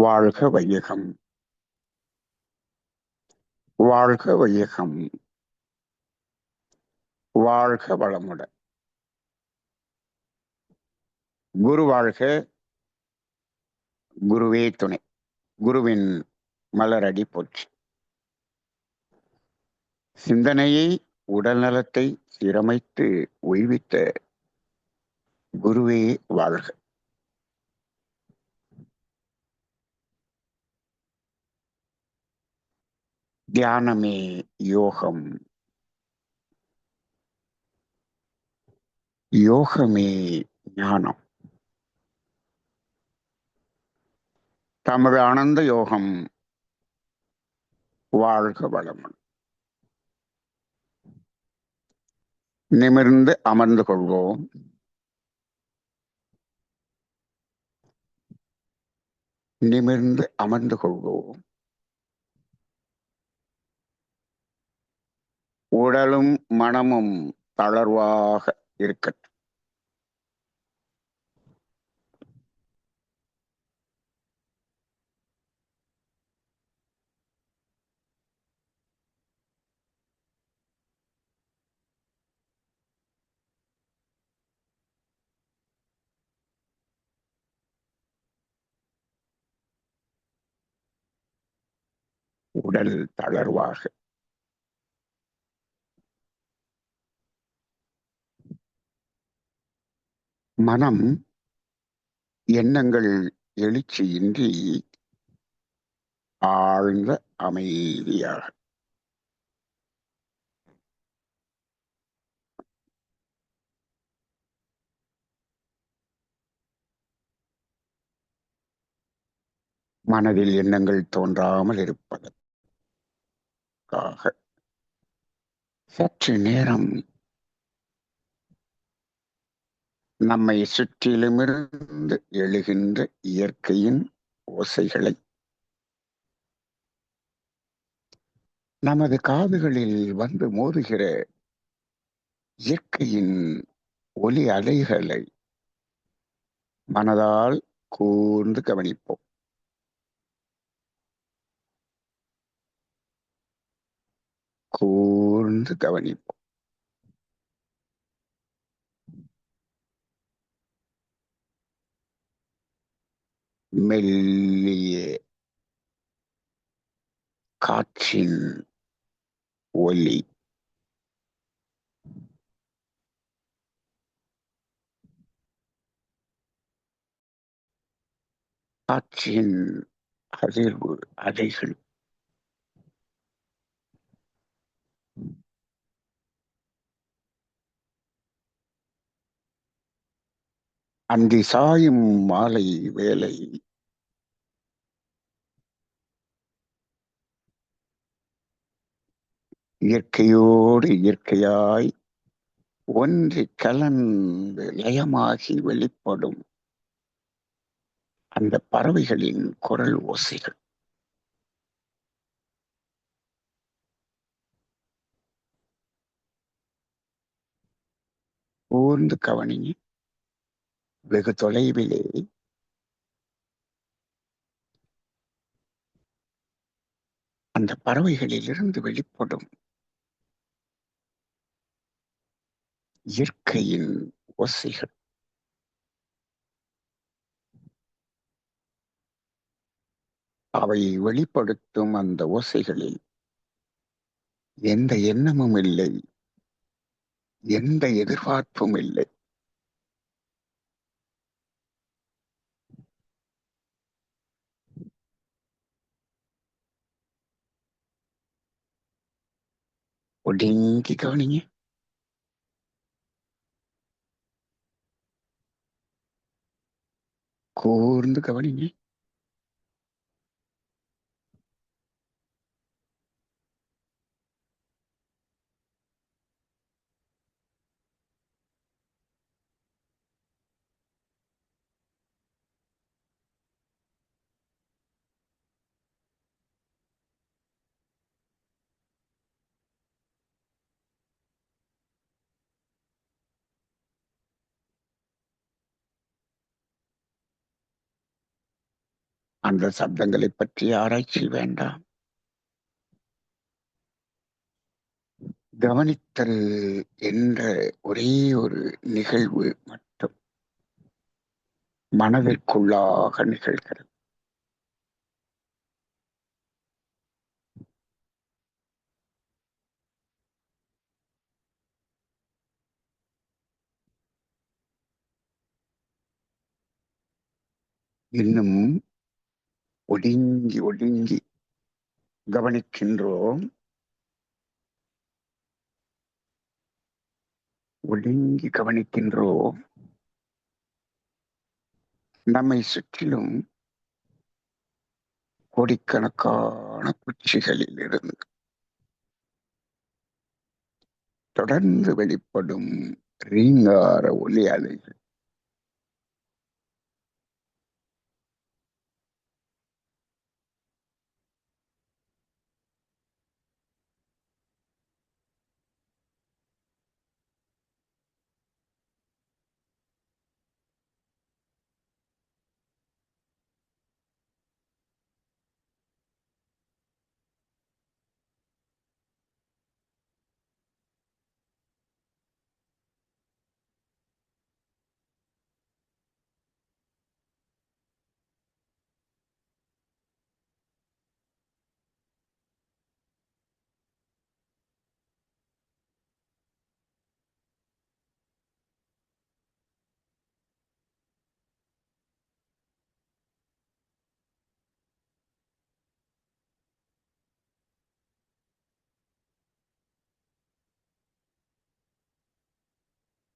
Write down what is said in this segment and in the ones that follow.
வாழ்க வையகம், வாழ்க வையகம், வாழ்க வளமுடன். குரு வாழ்க, குருவே துணை. குருவின் மலரடி போற்றி. சிந்தனையை, உடல் நலத்தை சீரமைத்து உய்வித்த குருவே வாழ்க. தியானமே யோகம், யோகமே ஞானம். தமிழ் ஆனந்த யோகம் வாழ்க வளமுடன். நிமிர்ந்து அமர்ந்து கொள்வோம். நிமிர்ந்து அமர்ந்து கொள்வோம். உடலும் மனமும் தளர்வாக இருக்கட்டும். உடல் தளர்வாக, மனம் எண்ணங்கள் எழுச்சியின்றி ஆழ்ந்த அமைதியாக. மனதில் எண்ணங்கள் தோன்றாமல் இருப்பதற்காக சற்று நேரம் நம்மை சுற்றிலுமிருந்து எழுகின்ற இயற்கையின் ஓசைகளை நமது காதுகளில் வந்து மோதுகிற இயற்கையின் ஒலி அலைகளை மனதால் கூர்ந்து கவனிப்போம். கூர்ந்து கவனிப்போம். மெல்லிய காற்றின் ஒலி, காற்றின் அதிர்வு அலைகள், அந்தி சாயும் மாலை வேலை இயற்கையோடு இயற்கையாய் ஒன்றி கலந்து லயமாகி வெளிப்படும் அந்த பறவைகளின் குரல் ஓசைகள். கூர்ந்து கவனிங்க. வெகு தொலைவிலே அந்த பறவைகளிலிருந்து வெளிப்படும் இயற்கையின் ஓசைகள். அவை வெளிப்படுத்தும் அந்த ஓசைகளில் எந்த எண்ணமும் இல்லை, எந்த எதிர்பார்ப்பும் இல்லை. ஒடுங்கி கவனிங்க. கூர்ந்து கவனிங்க. அந்த சப்தங்களை பற்றி ஆராய்ச்சி வேண்டாம். கவனித்தல் என்ற ஒரே ஒரு நிகழ்வு மட்டும் மனதிற்குள்ளாக நிகழ்கிறது. இன்னும் ஒடுங்கி ஒடுங்கி கவனிக்கின்றோம். ஒடுங்கி கவனிக்கின்றோம். நம்மை சுற்றிலும் கோடிக்கணக்கான குச்சிகளில் இருந்து தொடர்ந்து வெளிப்படும் ரீங்கார ஒலி அலைகள்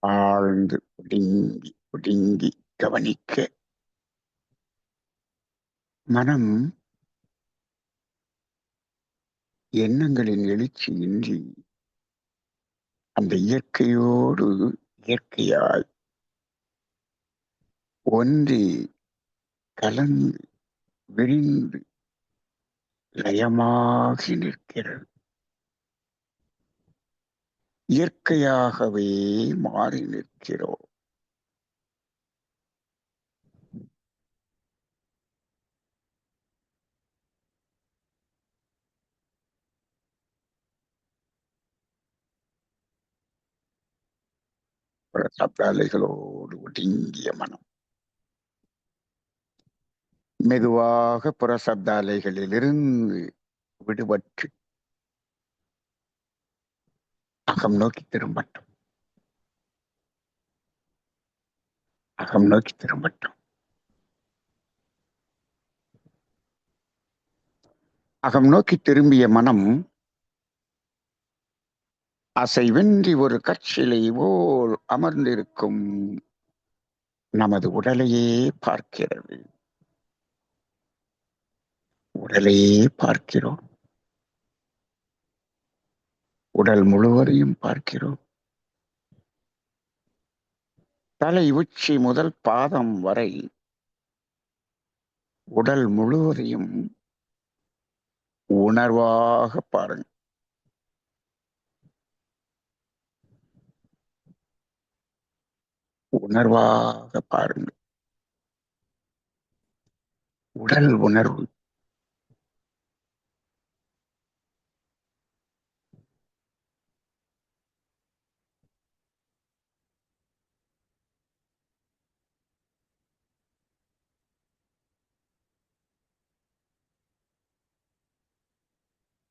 ஆழ்ந்து ஒடுங்கி ஒடுங்கி கவனிக்க மனம் எண்ணங்களின் எழுச்சியின்றி அந்த இயற்கையோடு இயற்கையாய் ஒன்றி கலந்து விரிந்து லயமாகி நிற்கிறது. இயற்கையாகவே மாறி நிற்கிறோம். சப்த அலைகளோடு ஒடுங்கிய மனம் மெதுவாக புற சப்த அலைகளிலிருந்து விடுபட்டு அகம் நோக்கி திரும்பட்டும். அகம் நோக்கி திரும்பட்டும். அகம் நோக்கி திரும்பிய மனம் அசைவின்றி ஒரு கற்சிலை போல் அமர்ந்திருக்கும் நமது உடலையே பார்க்கிறது. உடலையே பார்க்கிறோம். உடல் முழுவதையும் பார்க்கிறோம். தலை உச்சி முதல் பாதம் வரை உடல் முழுவதையும் உணர்வாக பாருங்கள். உணர்வாக பாருங்கள். உடல் உணர்வு.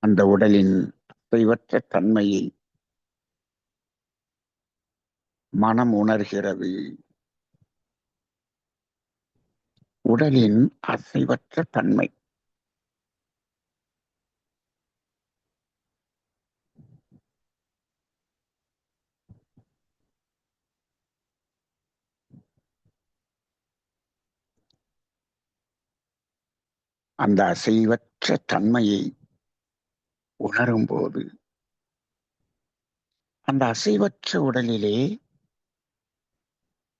அந்த உடலின் அசைவற்ற தன்மையை மனம் உணர்கிறது. உடலின் அசைவற்ற தன்மை. அந்த அசைவற்ற தன்மையை உணரும்போது அந்த அசைவற்ற உடலிலே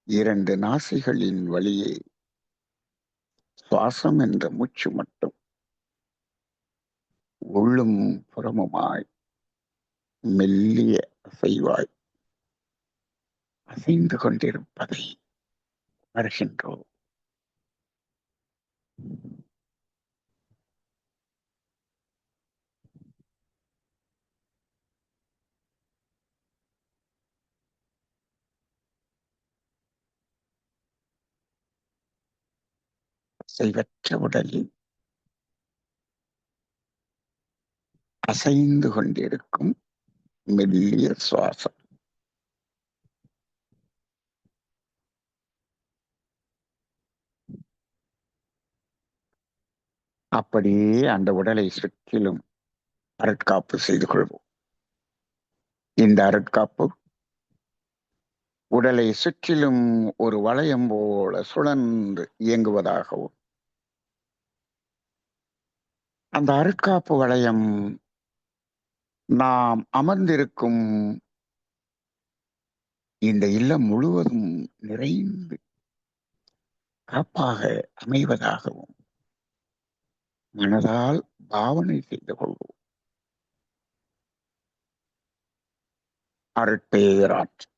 இரண்டு நாசிகளின் வழியே சுவாசம் என்ற மூச்சு மட்டும் உள்ளும் புறமுமாய் மெல்லிய அசைவாய் அசைந்து கொண்டிருப்பதை உணர்கின்றோம். அசைவற்ற உடலில் அசைந்து கொண்டிருக்கும் மெல்லிய சுவாசம். அப்படியே அந்த உடலை சுற்றிலும் அருட்காப்பு செய்து கொள்வோம். இந்த அருட்காப்பு உடலை சுற்றிலும் ஒரு வளையம் போல சுழன்று இயங்குவதாகவும், அந்த அருட்காப்பு வளையம் நாம் அமர்ந்திருக்கும் இந்த இல்லம் முழுவதும் நிறைந்து காப்பாக அமைவதாகவும் மனதால் பாவனை செய்து கொள்வோம். அருட்பேராற்றல்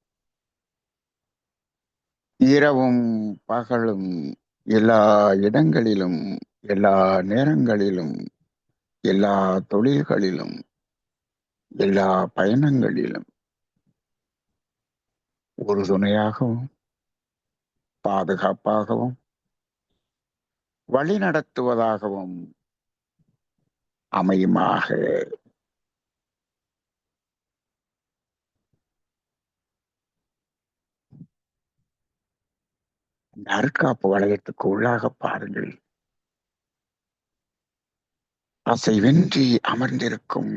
இரவும் பகலும் எல்லா இடங்களிலும் எல்லா நேரங்களிலும் எல்லா தொழில்களிலும் எல்லா பயணங்களிலும் ஒரு துணையாகவும் பாதுகாப்பாகவும் வழிநடத்துவதாகவும் அமையுமாக. இந்த அருட்காப்பு வளையத்துக்கு உள்ளாக பாருங்கள். அசைவின்றி அமர்ந்திருக்கும்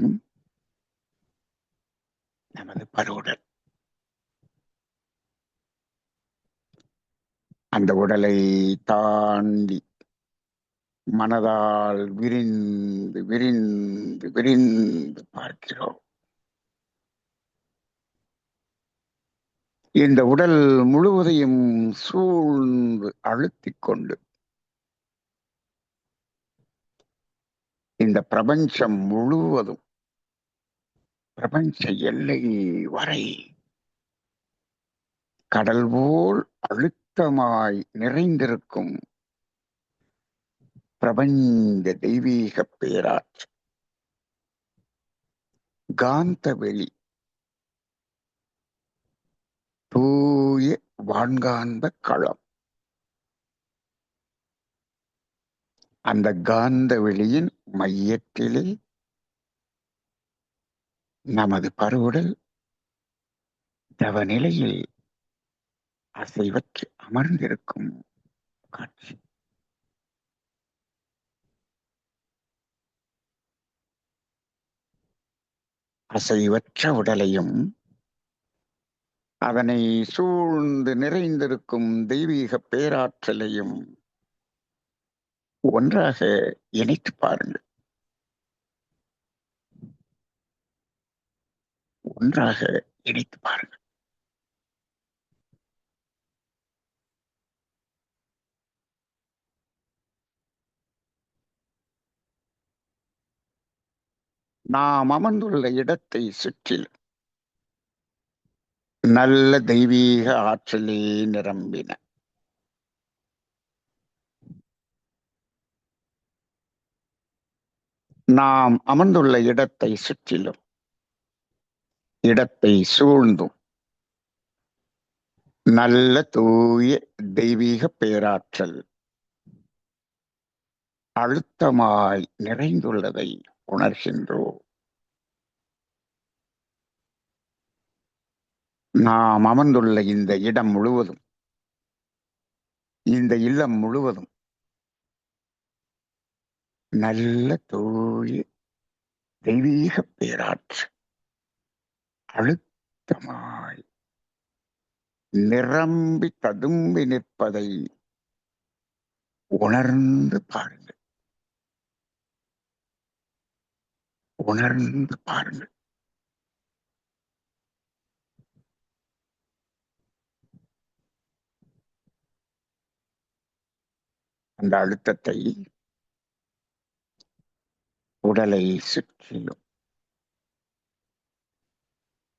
நமது பருவுடல். அந்த உடலை தாண்டி மனதால் விரிந்து விரிந்து விரிந்து பார்க்கிறோம். இந்த உடல் முழுவதையும் சூழ்ந்து அழுத்திக் கொண்டு இந்த பிரபஞ்சம் முழுவதும், பிரபஞ்ச எல்லை வரை கடல் போல் அழுத்தமாய் நிறைந்திருக்கும் பிரபஞ்ச தெய்வீக பேராற்றல், காந்த வெளி, தூய வான்காந்த களம். அந்த காந்த வெளியின் மையத்திலே நமது பருவுடல் தவநிலையில் அசைவற்று அமர்ந்திருக்கும் காட்சி. அசைவற்ற உடலையும் அதனை சூழ்ந்து நிறைந்திருக்கும் தெய்வீக பேராற்றலையும் ஒன்றாக இணைத்து பாருங்கள். ஒன்றாக இணைத்து பாருங்கள். நாம் அமர்ந்துள்ள இடத்தை சுற்றில் நல்ல தெய்வீக ஆற்றலே நிரம்பின. நாம் அமர்ந்துள்ள இடத்தை சுற்றிலும் இடத்தை சூழ்ந்தும் நல்ல தூய தெய்வீக பேராற்றல் அழுத்தமாய் நிறைந்துள்ளதை உணர்கின்றோம். நாம் அமர்ந்துள்ள இந்த இடம் முழுவதும், இந்த இல்லம் முழுவதும் நல்ல தூய தெய்வீக பேராற்றல் அழுத்தமாய் நிரம்பி ததும்பி நிற்பதை உணர்ந்து பாருங்கள். உணர்ந்து பாருங்கள். அந்த அழுத்தத்தை உடலை சுற்றிலும்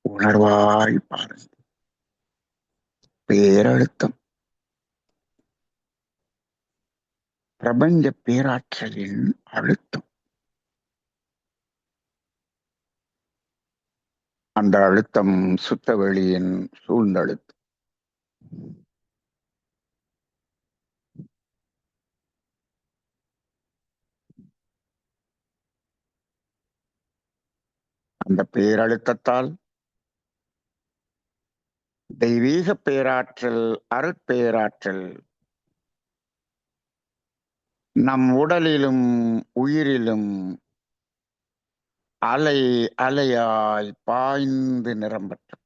உணர்வாய் பாருங்கள். பேரழுத்தம் பிரபஞ்ச பேராற்றலின் அழுத்தம். அந்த அழுத்தம் சுத்த வெளியின் சூழ்ந்தழுத்தம். அந்த பேரழுத்தத்தால் தெய்வீக பேராற்றல், அருட்பேராற்றல் நம் உடலிலும் உயிரிலும் அலை அலையாய் பாய்ந்து நிரம்பட்டும்.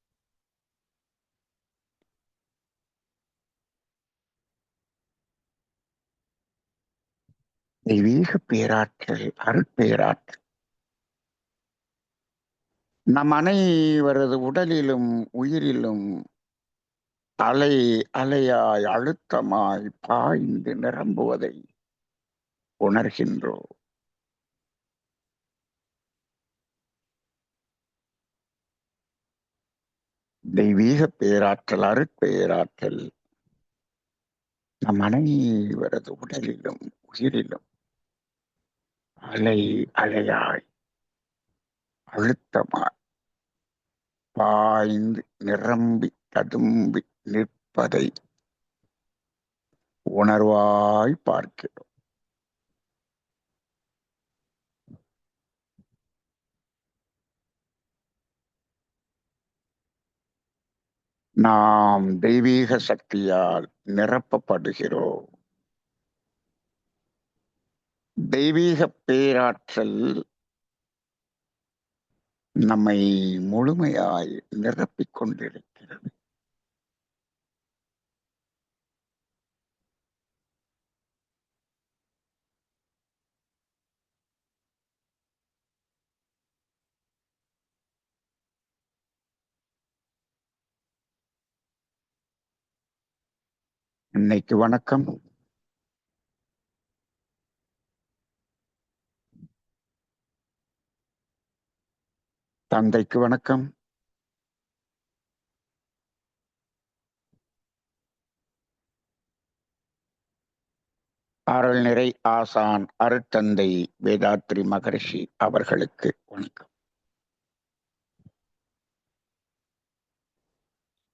தெய்வீக பேராற்றல், அருட்பேராற்றல் நம் அனைவரது உடலிலும் உயிரிலும் அலை அலையாய் அழுத்தமாய் பாய்ந்து நிரம்புவதை உணர்கின்றோம். தெய்வீக பேராற்றல், அருட்பேராற்றல் நம் அனைவரது உடலிலும் உயிரிலும் அலை அலையாய் அழுத்தமாய் பாய்ந்து நிரம்பி ததும்பி நிற்பதை உணர்வாய் பார்க்கிறோம். நாம் தெய்வீக சக்தியால் நிரப்பப்படுகிறோம். தெய்வீக பேராற்றல் நம்மை முழுமையாய் நிரப்பிக் கொண்டிருக்கிறது. இன்னைக்கு வணக்கம். தந்தைக்கு வணக்கம். அருள் நிறை ஆசான் அருட்தந்தை வேதாத்ரி மகரிஷி அவர்களுக்கு வணக்கம்.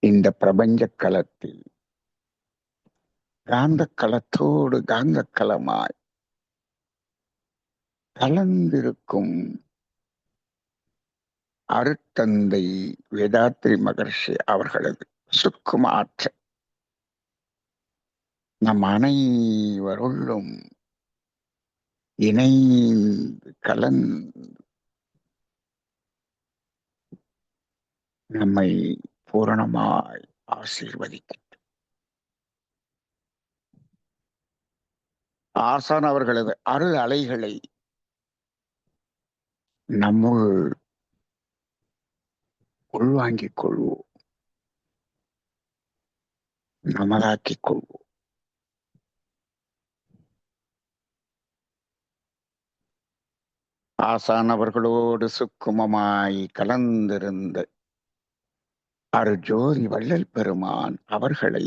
இந்த பிரபஞ்ச களத்தில் காந்த களத்தோடு காந்த களமாய் கலந்திருக்கும் அருட்தந்தை வேதாத்ரி மகர்ஷி அவர்களது சுக்கும ஆற்றல் நம் அனைவருள்ளும் இணைந்து கலந்து நம்மை பூரணமாய் ஆசீர்வதிக்கின்றோம். ஆசான் அவர்களது அருள் அலைகளை நம்முள் உள்வாங்கிக் கொள்வோம், நமதாக்கிக் கொள்வோம். ஆசான் அவர்களோடு சுக்குமமாய் கலந்திருந்த அருஜோதி வள்ளல் பெருமான் அவர்களை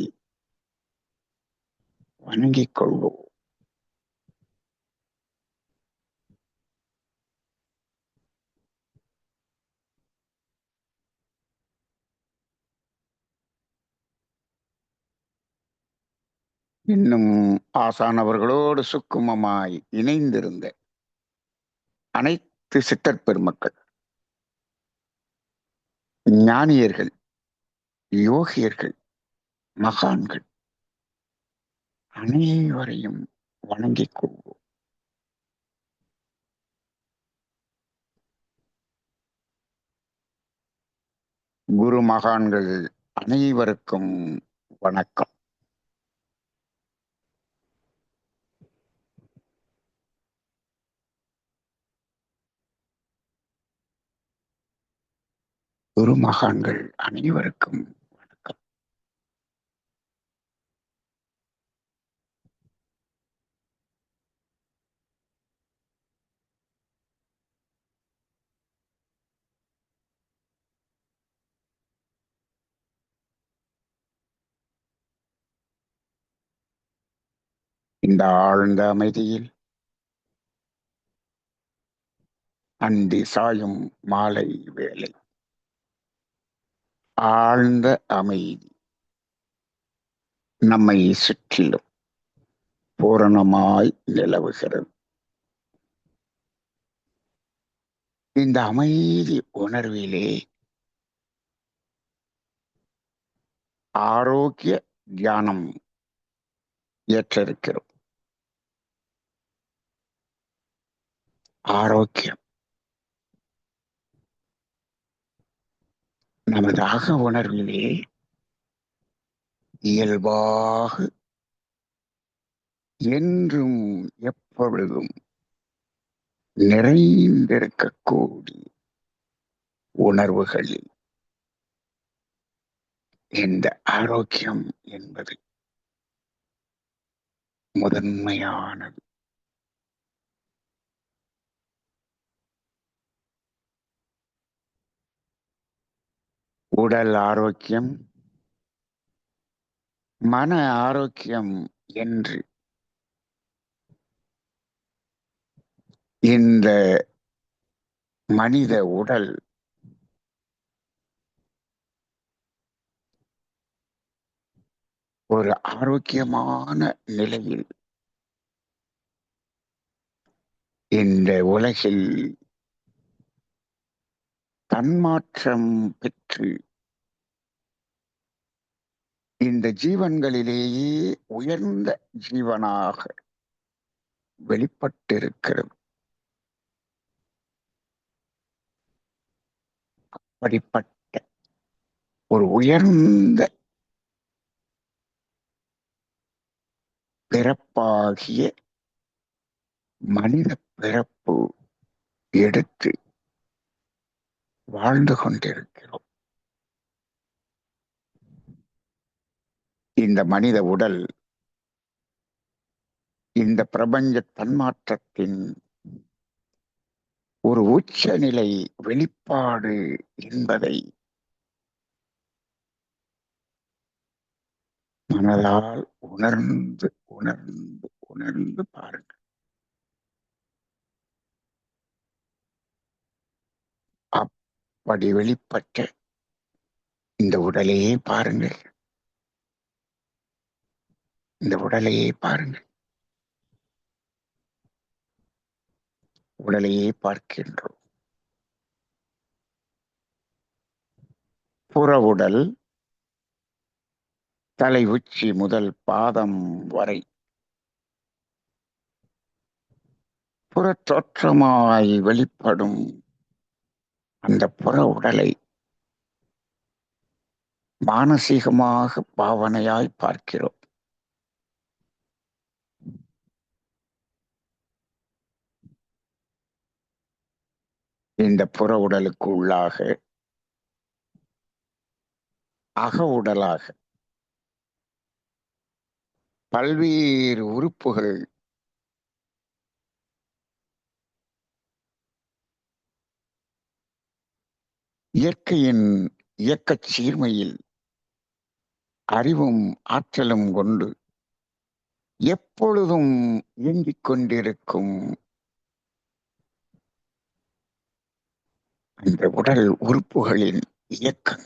வணங்கிக் கொள்வோம். இன்னும் ஆசான் அவர்களோடு சுக்குமமாய் இணைந்திருந்த அனைத்து சித்தர் பெருமக்கள், ஞானியர்கள், யோகியர்கள், மகான்கள் அனைவரையும் வணங்கிக் கொள்வோம். குரு மகான்கள் அனைவருக்கும் வணக்கம். குரு மகான்கள் அனைவருக்கும் வணக்கம். இந்த ஆழ்ந்த அமைதியில் அந்தி சாயும் மாலை வேளை ஆழ்ந்த அமைதி நம்மை சுற்றிலும் பூரணமாய் நிலவுகிறது. இந்த அமைதி உணர்விலே ஆரோக்கிய தியானம் ஏற்றிருக்கிறோம். ஆரோக்கியம் நமது அக உணர்விலே இயல்பாக என்றும் எப்பொழுதும் நிறைந்திருக்கக்கூடிய உணர்வுகளில் இந்த ஆரோக்கியம் என்பது முதன்மையானது. உடல் ஆரோக்கியம், மன ஆரோக்கியம் என்று இந்த மனித உடல் ஒரு ஆரோக்கியமான நிலையில் இந்த உலகில் தன்மாற்றம் பெற்று இந்த ஜீவன்களிலேயே உயர்ந்த ஜீவனாக வெளிப்பட்டிருக்கிறது. அப்படிப்பட்ட ஒரு உயர்ந்த பிறப்பாகிய மனித பிறப்பு எடுத்து வாழ்ந்து கொண்டிருக்கிறோம். இந்த மனித உடல் இந்த பிரபஞ்ச தன்மாற்றத்தின் ஒரு உச்சநிலை வெளிப்பாடு என்பதை மனதால் உணர்ந்து உணர்ந்து உணர்ந்து பாருங்கள். அப்படி வெளிப்பட்ட இந்த உடலையே பாருங்கள். இந்த உடலையே பாருங்கள். உடலையே பார்க்கின்றோம். புற உடல் தலை உச்சி முதல் பாதம் வரை புறத்தோற்றமாய் வெளிப்படும் அந்த புற உடலை மானசீகமாக பாவனையாய் பார்க்கிறோம். இந்த புற உடலுக்கு உள்ளாக அக உடலாக பல்வேறு உறுப்புகள் இயற்கையின் இயக்கச் சீர்மையில் அறிவும் ஆற்றலும் கொண்டு எப்பொழுதும் இயங்கிக் கொண்டிருக்கும் அந்த உடல் உறுப்புகளின் இயக்கம்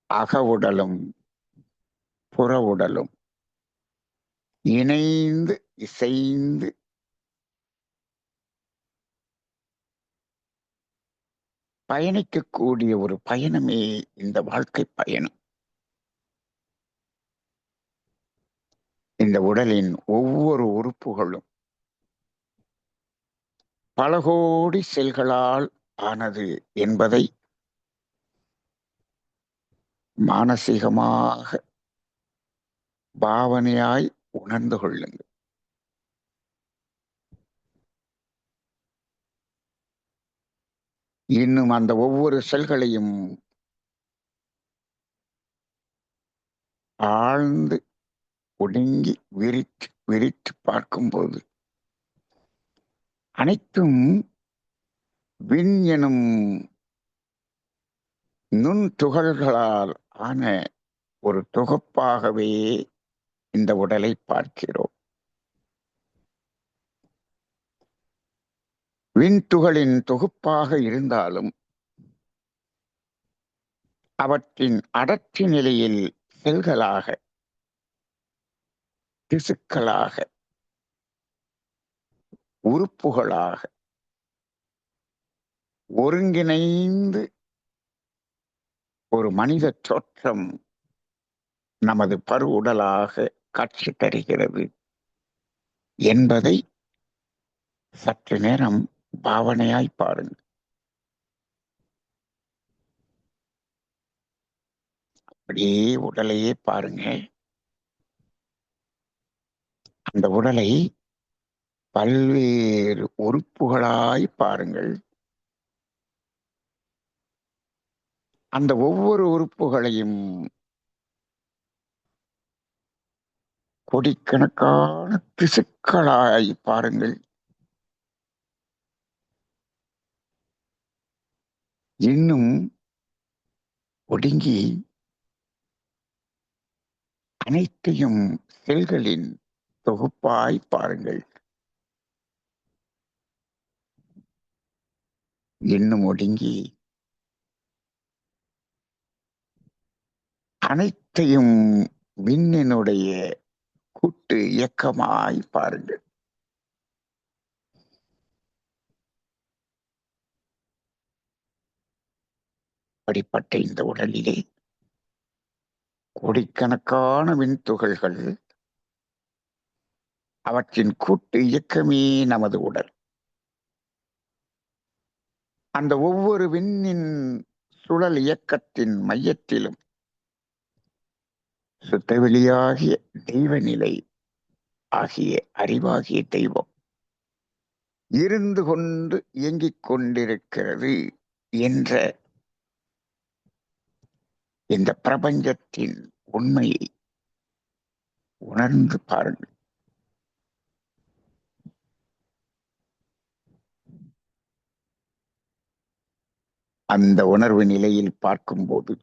அக உடலும் புற உடலும் இணைந்து இசைந்து பயணிக்கக்கூடிய ஒரு பயணமே இந்த வாழ்க்கை பயணம். இந்த உடலின் ஒவ்வொரு உறுப்புகளும் பல கோடி செல்களால் ஆனது என்பதை மானசீகமாக பாவனையாய் உணர்ந்து கொள்ளுங்கள். இன்னும் அந்த ஒவ்வொரு செல்களையும் ஆழ்ந்து ஒடுங்கி விரித்து விரித்து பார்க்கும்போது அனைத்தும் விண் எனும் நுண் துகள்களால் ஆன ஒரு தொகுப்பாகவே இந்த உடலை பார்க்கிறோம். விண்துகளின் தொகுப்பாக இருந்தாலும் அவற்றின் அடர்த்தி நிலையில் செல்களாக திசுக்களாக, உறுப்புகளாக ஒருங்கிணைந்து ஒரு மனித தோற்றம் நமது பருவுடலாக காட்சி தருகிறது என்பதை சற்று நேரம் பாவனையாய் பாருங்கள். அப்படியே உடலையே பாருங்க. அந்த உடலை பல்வேறு உறுப்புகளாய் பாருங்கள். அந்த ஒவ்வொரு உறுப்புகளையும் கோடிக்கணக்கான திசுக்களாய் பாருங்கள். இன்னும் ஒடுங்கி அனைத்தையும் செல்களின் தொகுப்பாய் பாருங்கள். இன்னும் ஒடுங்கி அனைத்தையும் விண்ணினுடைய கூட்டு இயக்கமாய் பாருங்கள். அப்படிப்பட்ட இந்த உடலிலே கோடிக்கணக்கான விண்துகள்கள், அவற்றின் கூட்டு இயக்கமே நமது உடல். அந்த ஒவ்வொரு விண்ணின் சுழல் இயக்கத்தின் மையத்திலும் சுத்தவெளியாகிய தெய்வநிலை ஆகிய அறிவாகிய தெய்வம் இருந்து கொண்டு இயங்கிக் கொண்டிருக்கிறது என்ற இந்த பிரபஞ்சத்தின் உண்மையை உணர்ந்து பாருங்கள். அந்த உணர்வு நிலையில் பார்க்கும்போது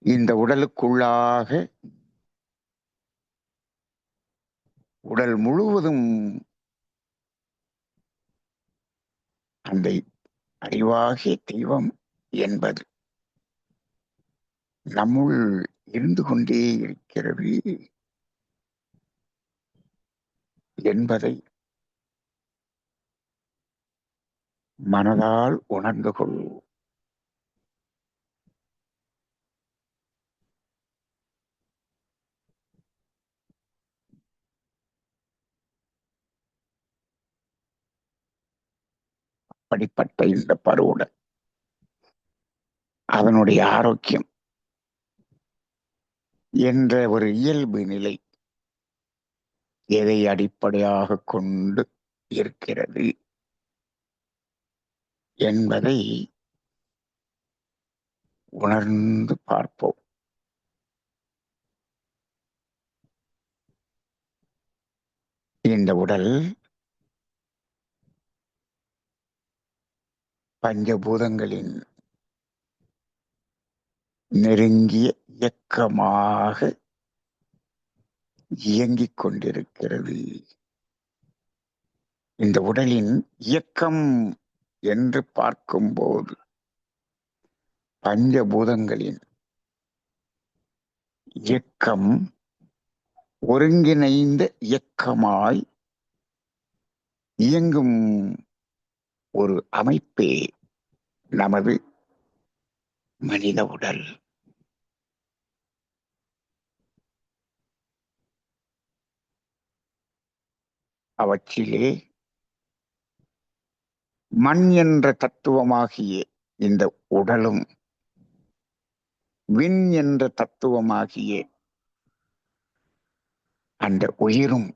இந்த உடலுக்குள்ளாக உடல் முழுவதும் அந்த அறிவாகிய தெய்வம் என்பது நம்முள் இருந்து கொண்டே இருக்கிறது என்பதை மனதால் உணர்ந்து கொள்வோம். அப்படிப்பட்ட இந்த பருவுடல், அதனுடைய ஆரோக்கியம் என்ற ஒரு இயல்பு நிலை எதை அடிப்படையாக கொண்டு இருக்கிறது என்பதை உணர்ந்து பார்ப்போம். இந்த உடல் பஞ்சபூதங்களின் நெருங்கிய இயக்கமாக இயங்கிக் கொண்டிருக்கிறது. இந்த உடலின் இயக்கம் என்று பார்க்கும்போது பஞ்சபூதங்களின் இயக்கம் ஒருங்கிணைந்த இயக்கமாய் இயங்கும் ஒரு அமைப்பே நமது மனித உடல். அவற்றிலே மண் என்ற தத்துவமாகிய இந்த உடலும், விண் என்ற தத்துவமாகிய அந்த உயிரும்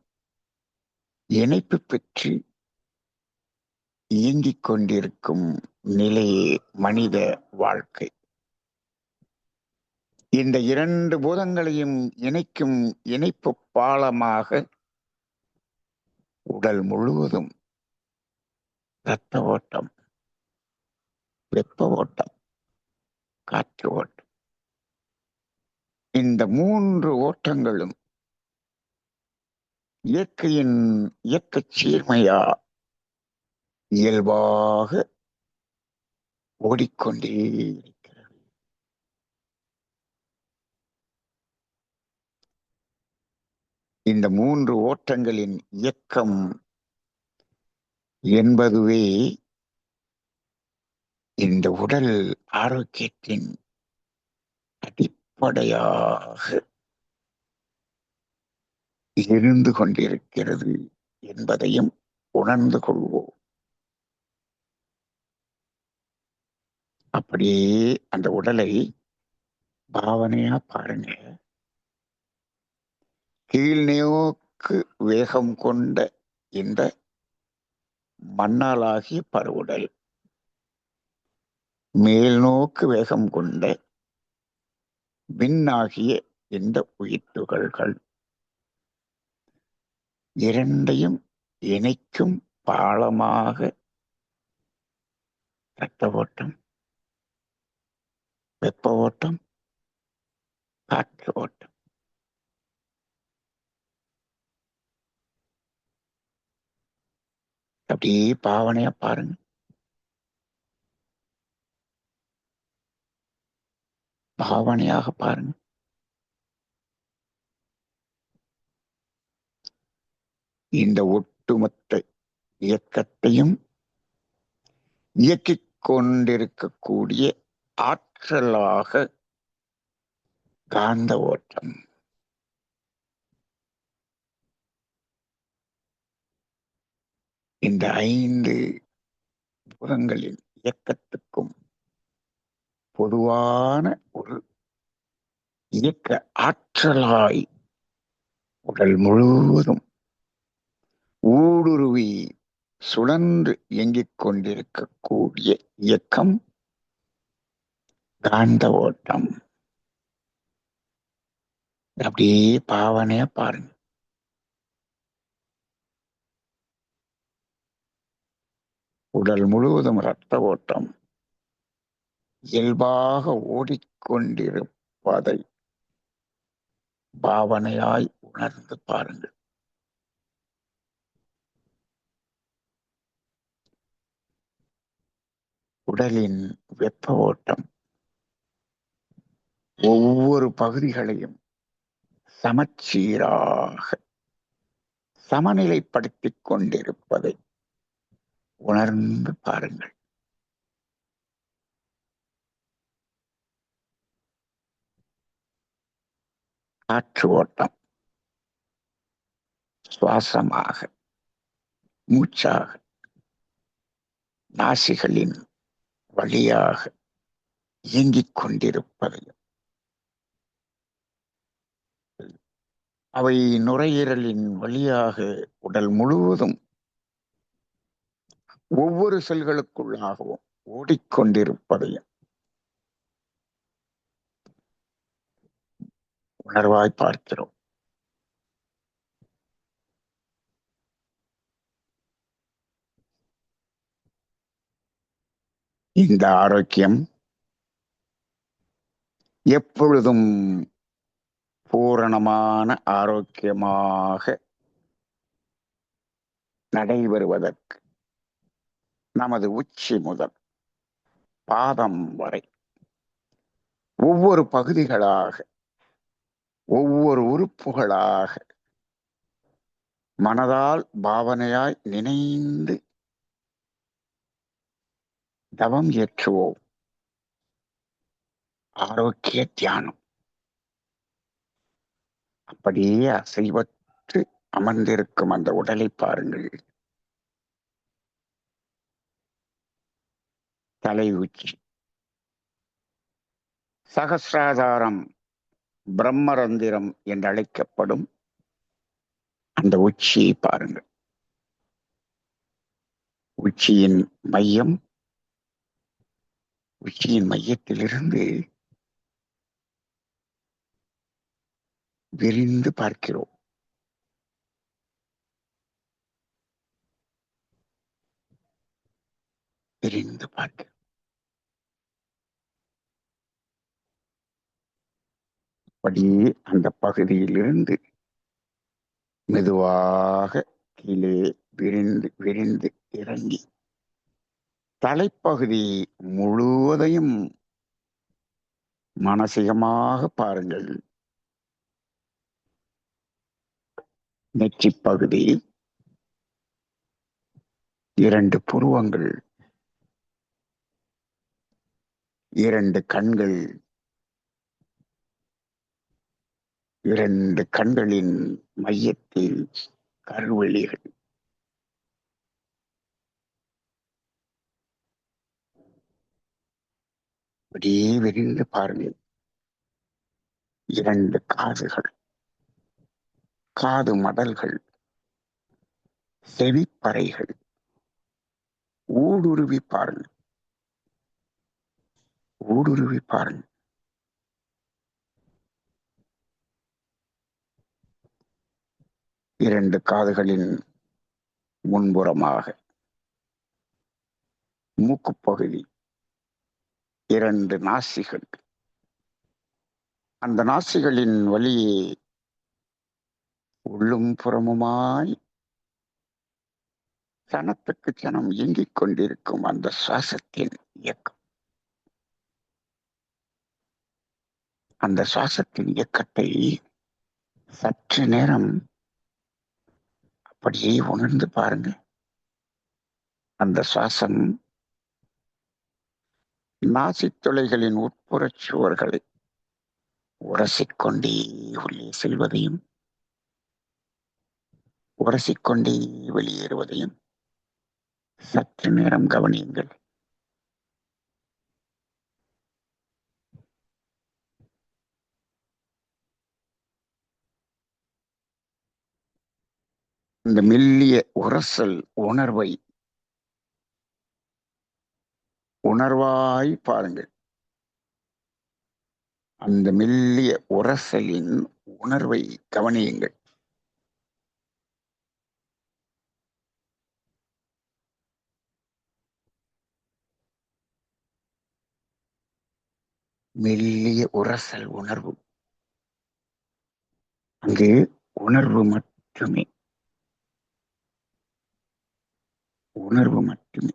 இணைப்பு பெற்று இயங்கிக் கொண்டிருக்கும் நிலையே மனித வாழ்க்கை. இந்த இரண்டு பூதங்களையும் இணைக்கும் இணைப்பு பாலமாக உடல் முழுவதும் இரத்த ஓட்டம், வெப்ப ஓட்டம், காற்று ஓட்டம், இந்த மூன்று ஓட்டங்களும் இயற்கையின் இயக்கச் சீர்மையா இயல்பாக ஓடிக்கொண்டே இருக்கிறது. இந்த 3 ஓட்டங்களின் இயக்கம் என்பதுவே இந்த உடல் ஆரோக்கியத்தின் அடிப்படையாக இருந்து கொண்டிருக்கிறது என்பதையும் உணர்ந்து கொள்வோம். அப்படியே அந்த உடலை பாவனையா பாருங்க. கீழ்நோக்கு வேகம் கொண்ட இந்த மண்ணாலாகிய பருவுடல், மேல்நோக்கு வேகம் கொண்ட விண்ணாகிய இந்த உயிர்த்துகள்கள் இரண்டையும் இணைக்கும் பாலமாக இரத்த ஓட்டம், வெப்ப ஓட்டம், காற்று ஓட்டம். அப்படியே பாவனையா பாருங்க. பாவனையாக பாருங்க. இந்த ஒட்டுமொத்த இயக்கத்தையும் இயக்கிக் கொண்டிருக்கக்கூடிய ஆற்றலாக காந்த ஓட்டம். இந்த 5 புறங்களின் இயக்கத்துக்கும் பொதுவான ஒரு இயக்க ஆற்றலாய் உடல் முழுவதும் ஊடுருவி சுழன்று இயங்கிக் கொண்டிருக்கக்கூடிய இயக்கம் காந்த ஓட்டம். அப்படியே பாவனையா பாருங்க. உடல் முழுவதும் இரத்த ஓட்டம் இயல்பாக ஓடிக்கொண்டிருப்பதை பாவனையாய் உணர்ந்து பாருங்கள். உடலின் வெப்ப ஓட்டம் ஒவ்வொரு பகுதிகளையும் சமச்சீராக சமநிலைப்படுத்திக் கொண்டிருப்பதை உணர்ந்து பாருங்கள். காற்று ஓட்டம் சுவாசமாக, மூச்சாக, நாசிகளின் வழியாக இயங்கிக் கொண்டிருப்பதையும், அவை நுரையீரலின் வழியாக உடல் முழுவதும் ஒவ்வொரு செல்களுக்குள்ளாகவும் ஓடிக்கொண்டிருப்பதையும் உணர்வாய் பார்க்கிறோம். இந்த ஆரோக்கியம் எப்பொழுதும் பூரணமான ஆரோக்கியமாக நடைபெறுவதற்கு நமது உச்சி முதல் பாதம் வரை ஒவ்வொரு பகுதிகளாக, ஒவ்வொரு உறுப்புகளாக மனதால் பாவனையாய் நினைந்து தவம் ஏற்றுவோம். ஆரோக்கிய தியானம். அப்படியே அசைவற்று அமர்ந்திருக்கும் அந்த உடலை பாருங்கள். தலை உச்சி, சகசிராதாரம், பிரம்மரந்திரம் என்றழைக்கப்படும் அந்த உச்சியை பாருங்கள். உச்சியின் மையம், உச்சியின் மையத்திலிருந்து விரிந்து பார்க்கிறோம். விரிந்து பார்க்கிறோம். அப்படியே அந்த பகுதியிலிருந்து மெதுவாக கீழே விரிந்து விரிந்து இறங்கி தலைப்பகுதி முழுவதையும் மானசீகமாக பாருங்கள். நெற்றிப் பகுதி, 2 புருவங்கள், 2 கண்கள், 2 கண்களின் மையத்தில் கருவெளிகள். அப்படியே விரிந்து பாருங்கள். 2 காதுகள், காது மடல்கள், செவிப்பறைகள். ஊடுருவி பாருங்கள், ஊடுருவி பாருங்கள். 2 காதுகளின் முன்புறமாக மூக்குப் பகுதி, 2 நாசிகள். அந்த நாசிகளின் வழியே உள்ளும் புறமுமாய் சனத்துக்கு சனம் இயங்கிக் கொண்டிருக்கும் அந்த சுவாசத்தின் இயக்கம். அந்த சுவாசத்தின் இயக்கத்தை சற்று நேரம் அப்படியே உணர்ந்து பாருங்க. அந்த சுவாசம் நாசித்துளைகளின் உட்புறச் சுவர்களை உரசிக்கொண்டே உள்ளே செல்வதையும் உரசிக்கொண்டே வெளியேறுவதையும் சற்று நேரம் கவனியுங்கள். இந்த மெல்லிய உரசல் உணர்வை உணர்வாய் பாருங்கள். அந்த மெல்லிய உரசலின் உணர்வை கவனியுங்கள். மெல்லிய உரசல் உணர்வு. அங்கு உணர்வு மட்டுமே, உணர்வு மட்டுமே.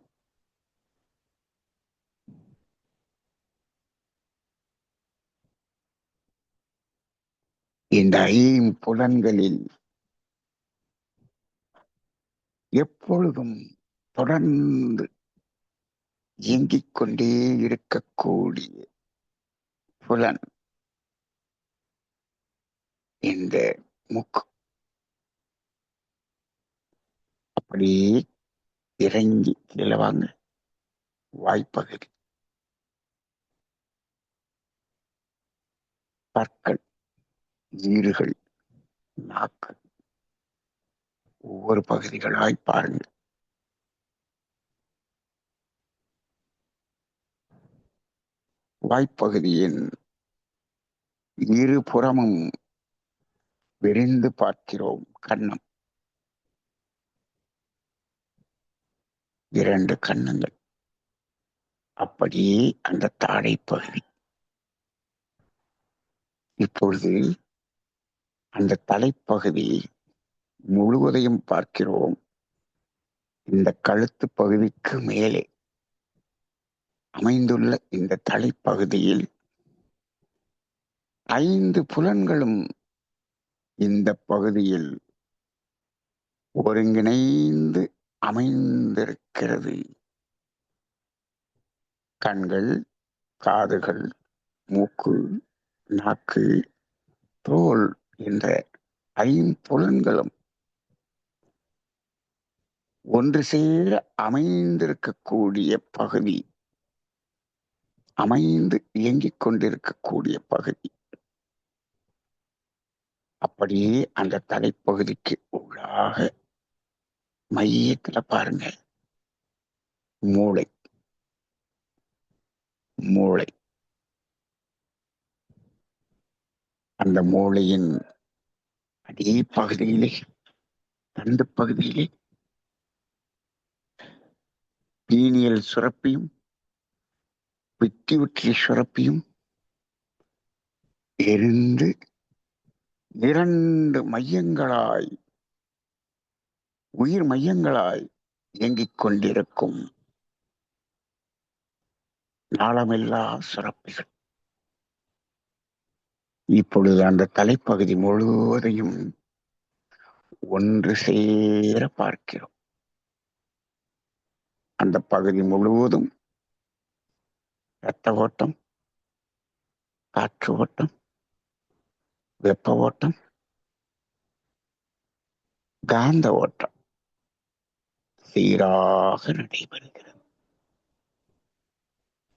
இந்த ஐம்புலன்களில் எப்பொழுதும் தொடர்ந்து இயங்கிக் கொண்டே இருக்கக்கூடிய புலன் இந்த மூக்கு. அப்படியே இறங்கி கீழே வாங்க. வாய்ப்பகுதி, பற்கள், ஈறுகள், நாக்கு, ஒவ்வொரு பகுதிகளாய் பாருங்கள். வாய்ப்பகுதியின் இருபுறமும் விரிந்து பார்க்கிறோம். கன்னம், 2 கன்னங்கள். அப்படியே அந்த தாடை பகுதி. இப்பொழுது அந்த தலைப்பகுதி முழுவதையும் பார்க்கிறோம். இந்த கழுத்து பகுதிக்கு மேலே அமைந்துள்ள இந்த தலைப்பகுதியில் 5 புலன்களும் இந்த பகுதியில் ஒருங்கிணைந்து அமைந்திருக்கிறது. கண்கள், காதுகள், மூக்கு, நாக்கு, தோல் என்ற 5 புலன்களும் ஒன்று சேர அமைந்திருக்கக்கூடிய பகுதி, அமைந்து இயங்கிக் கொண்டிருக்கக்கூடிய பகுதி. அப்படியே அந்த தலைப்பகுதிக்கு உள்ளாக மையத்துல பாருங்க, மூளை. மூளை, அந்த மூளையின் அதே பகுதியிலே, தண்டு பகுதியிலே பீனியல் சுரப்பியும் பிட்யூட்டரி சுரப்பியும் இருந்து 2 மையங்களாய், உயிர் மையங்களாய் இயங்கிக் கொண்டிருக்கும் நாளமில்லா சுரப்பிகள். இப்பொழுது அந்த தலைப்பகுதி முழுவதையும் ஒன்று சேர பார்க்கிறோம். அந்த பகுதி முழுவதும் இரத்த ஓட்டம், காற்று ஓட்டம், வெப்ப ஓட்டம், காந்த ஓட்டம் சீராக நடைபெறுகிறது.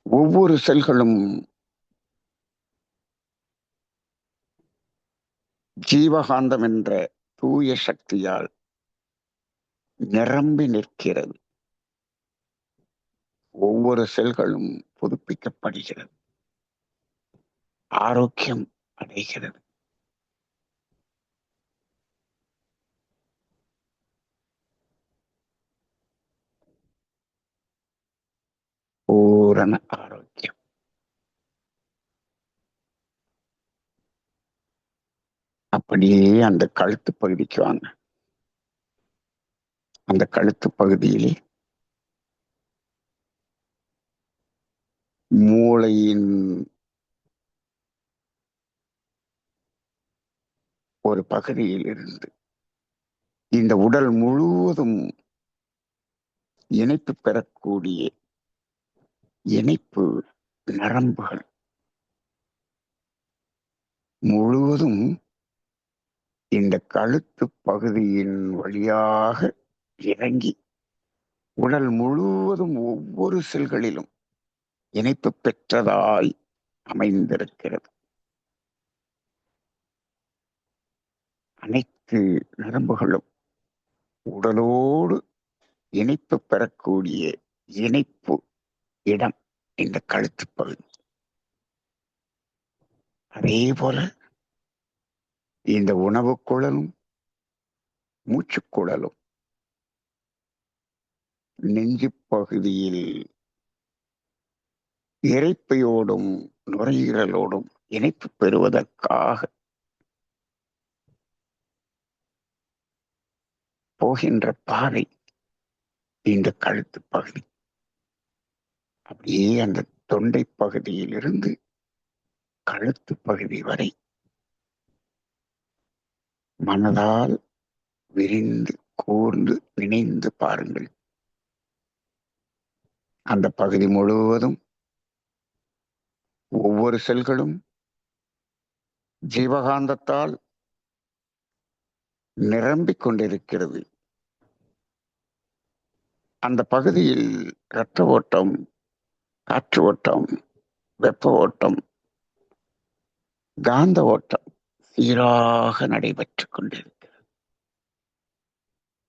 ஒவ்வொரு செல்களும் ஜீவகாந்தம் என்ற தூய சக்தியால் நிரம்பி நிற்கிறது. ஒவ்வொரு செல்களும் புதுப்பிக்கப்படுகிறது, ஆரோக்கியம் அடைகிறது. பூரண ஆரோக்கியம். அப்படியே அந்த கழுத்து பகுதிக்கு வாங்க. அந்த கழுத்து பகுதியிலே மூளையின் ஒரு பகுதியில் இருந்து இந்த உடல் முழுவதும் இணைப்பு பெறக்கூடிய இணைப்பு நரம்புகள் முழுவதும் இந்த கழுத்து பகுதியின் வழியாக இறங்கி உடல் முழுவதும் ஒவ்வொரு செல்களிலும் இணைப்பு பெற்றதாய் அமைந்திருக்கிறது. அனைத்து நரம்புகளும் உடலோடு இணைப்பு பெறக்கூடிய இணைப்பு இடம் இந்த கழுத்து பகுதி. அதே போல இந்த உணவு குழலும் மூச்சுக்குழலும் நெஞ்சு பகுதியில் இரைப்பையோடும் நுரையீரலோடும் இணைப்பு பெறுவதற்காக போகின்ற பாதை இந்த கழுத்து பகுதி. அப்படியே அந்த தொண்டை பகுதியில் இருந்து கழுத்து பகுதி வரை மனதால் விரிந்து கூர்ந்து இணைந்து பாருங்கள். அந்த பகுதி முழுவதும் ஒவ்வொரு செல்களும் ஜீவகாந்தத்தால் நிரம்பிக் கொண்டிருக்கிறது. அந்த பகுதியில் இரத்த ஓட்டம், காற்று ஓட்டம், வெப்ப ஓட்டம், காந்த ஓட்டம் சீராக நடைபெற்றுக் கொண்டிருக்கிறது.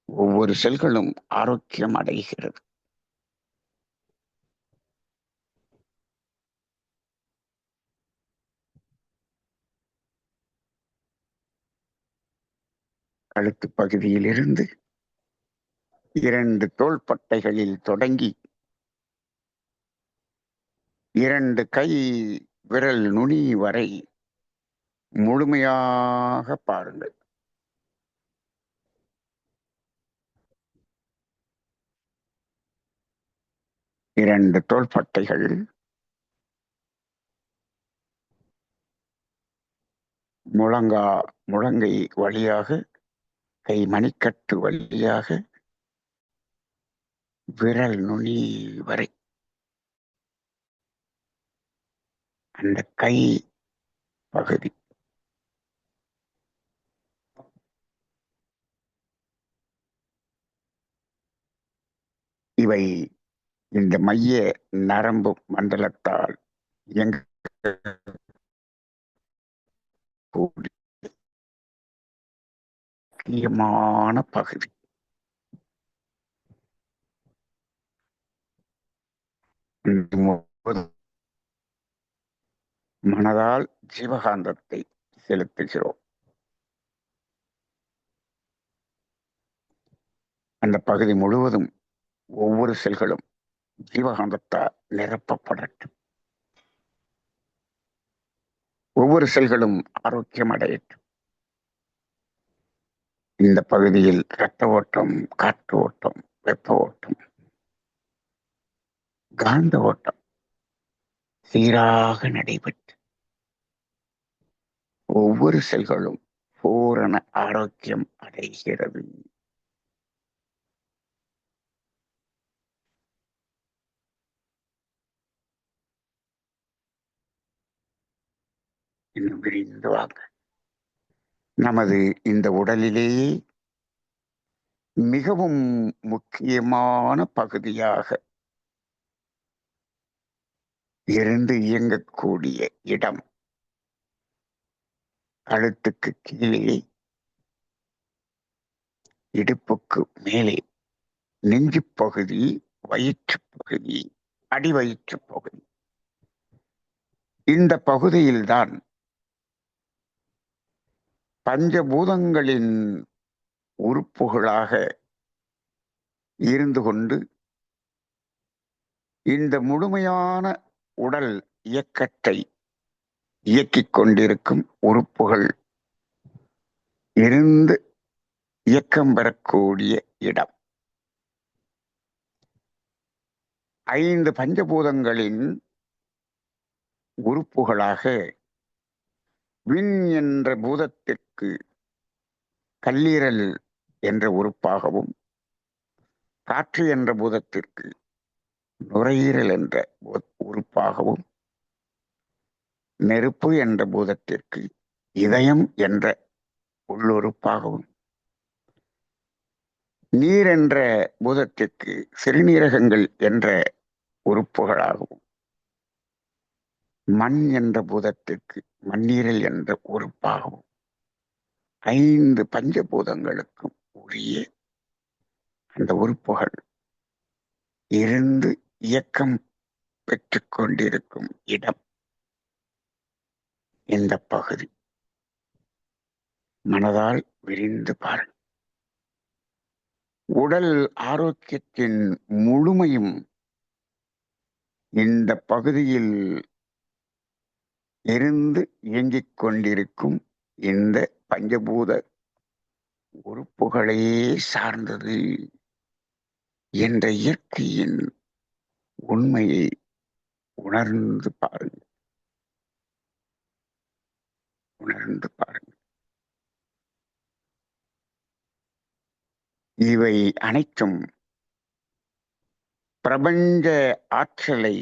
ஒவ்வொரு செல்களும் ஆரோக்கியம் அடைகிறது. கழுத்து பகுதியிலிருந்து 2 தோள்பட்டைகளில் தொடங்கி 2 கை விரல் நுனி வரை முழுமையாக பாருங்கள். இரண்டு தோள்பட்டைகள் முழங்கை வழியாக கை மணிக்கட்டு வழியாக விரல் நுனி வரை அந்த கை பகுதி இவை இந்த மைய நரம்பு மண்டலத்தால் முக்கியமான பகுதி. மனதால் ஜீவகாந்தத்தை செலுத்துகிறோம். அந்த பகுதி முழுவதும் ஒவ்வொரு செல்களும் ஜீவகாந்தத்தால் நிரப்பப்படட்டும். ஒவ்வொரு செல்களும் ஆரோக்கியம் அடையட்டும். இந்த பகுதியில் இரத்த ஓட்டம், காற்று ஓட்டம், வெப்ப ஓட்டம், காந்த ஓட்டம் சீராக நடைபெற்று ஒவ்வொரு செல்களும் பூரண ஆரோக்கியம் அடைகிறது. இன்னும் விரிந்து வாங்க. நமது இந்த உடலிலேயே மிகவும் முக்கியமான பகுதியாக இருந்து இயங்கக்கூடிய இடம் கழுத்துக்கு கீழே, இடுப்புக்கு மேலே, நெஞ்சு பகுதி, வயிற்று பகுதி, அடிவயிற்று பகுதி. இந்த பகுதியில்தான் பஞ்சபூதங்களின் உறுப்புகளாக இருந்து கொண்டு இந்த முழுமையான உடல் இயக்கத்தை இயக்கிக் கொண்டிருக்கும் உறுப்புகள் இருந்து இயக்கம் பெறக்கூடிய இடம். 5 பஞ்சபூதங்களின் உறுப்புகளாக விண் என்ற பூதத்திற்கு கல்லீரல் என்ற உறுப்பாகவும், காற்று என்ற பூதத்திற்கு நுரையீரல் என்ற உறுப்பாகவும், நெருப்பு என்ற பூதத்திற்கு இதயம் என்ற உள்ளுறுப்பாகவும், நீர் என்ற பூதத்திற்கு சிறுநீரகங்கள் என்ற உறுப்புகளாகவும், மண் என்ற பூதத்திற்கு மண்ணீரல் என்ற உறுப்பாகவும் 5 பஞ்சபூதங்களுக்கும் உரிய அந்த உறுப்புகள் இருந்து இயக்கம் பெற்றுக் கொண்டிருக்கும் இடம் இந்த பகுதி. மனதால் விரிந்து பாருங்கள். உடல் ஆரோக்கியத்தின் முழுமையும் இந்த பகுதியில் இருந்து இயங்கிக் கொண்டிருக்கும் இந்த பஞ்சபூத உறுப்புகளே சார்ந்தது என்ற இயற்கையின் உண்மையை உணர்ந்து பாருங்கள். உணர்ந்து பாருங்கள். இவை அனைத்தும் பிரபஞ்ச ஆற்றலை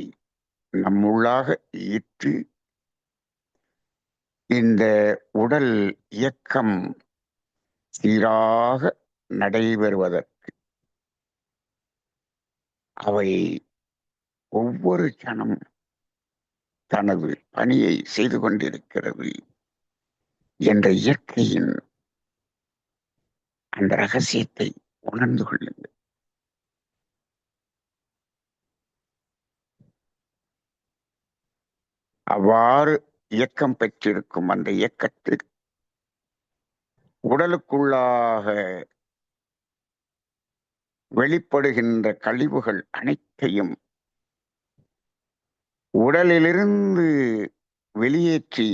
நம்முள்ளாக ஈர்த்து இந்த உடல் இயக்கம் சீராக நடைபெறுவதற்கு அவை ஒவ்வொரு கணம் தனது பணியை செய்து கொண்டிருக்கிறது என்ற இயற்கையின் அந்த ரகசியத்தை உணர்ந்து கொள்ளுங்கள். அவ்வாறு இயக்கம் பெற்றிருக்கும் அந்த இயக்கத்தில் உடலுக்குள்ளாக வெளிப்படுகின்ற கழிவுகள் அனைத்தையும் உடலிலிருந்து வெளியேற்றி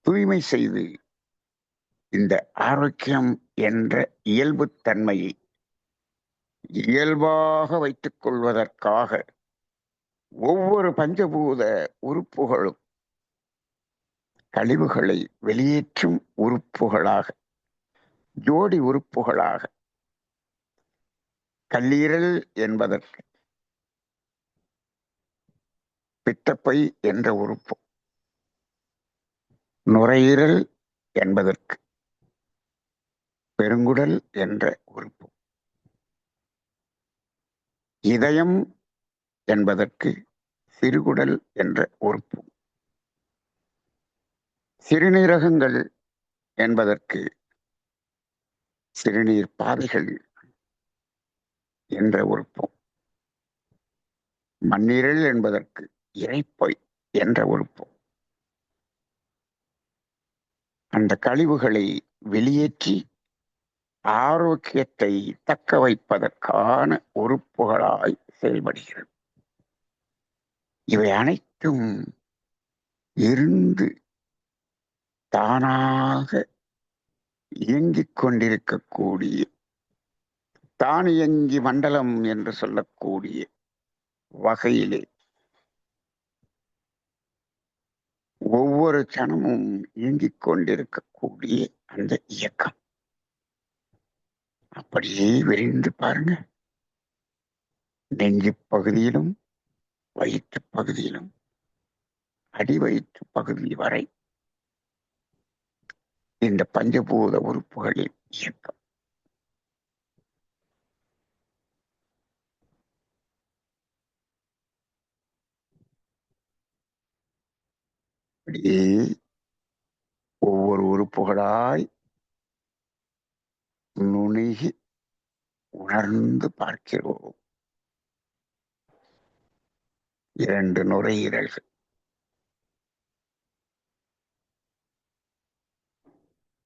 தூய்மை செய்து இந்த ஆரோக்கியம் என்ற இயல்புத்தன்மையை இயல்பாக வைத்துக் கொள்வதற்காக ஒவ்வொரு பஞ்சபூத உறுப்புகளும் கழிவுகளை வெளியேற்றும் உறுப்புகளாக, ஜோடி உறுப்புகளாக, கல்லீரல் என்பதற்கு பித்தப்பை என்ற உறுப்பு, நுரையீரல் என்பதற்கு பெருங்குடல் என்ற உறுப்பு, இதயம் என்பதற்கு சிறுகுடல் என்ற உறுப்பு, சிறுநீரகங்கள் என்பதற்கு சிறுநீர் பாதைகள் என்ற உறுப்பு, மண்ணீரல் என்பதற்கு இரைப்பை என்ற உறுப்பு. அந்த கழிவுகளை வெளியேற்றி ஆரோக்கியத்தை தக்க வைப்பதற்கான உறுப்புகளாய் செயல்படுகிறது. இவை அனைத்தும் இருந்து தானாக இயங்கிக் கொண்டிருக்கக்கூடிய தானியங்கி மண்டலம் என்று சொல்லக்கூடிய வகையிலே ஒவ்வொரு கணமும் இயங்கிக் கொண்டிருக்கக்கூடிய அந்த இயக்கம் அப்படியே விரிந்து பாருங்க. நெஞ்சு பகுதியிலும் வயிற்று பகுதியிலும் அடிவயிற்று பகுதி வரை இந்த பஞ்சபூத உறுப்புகளின் இயக்கம். அப்படியே ஒவ்வொரு உறுப்புகளாய் நுணுகி உணர்ந்து பார்க்கிறோம். 2 நுரையீரல்கள்,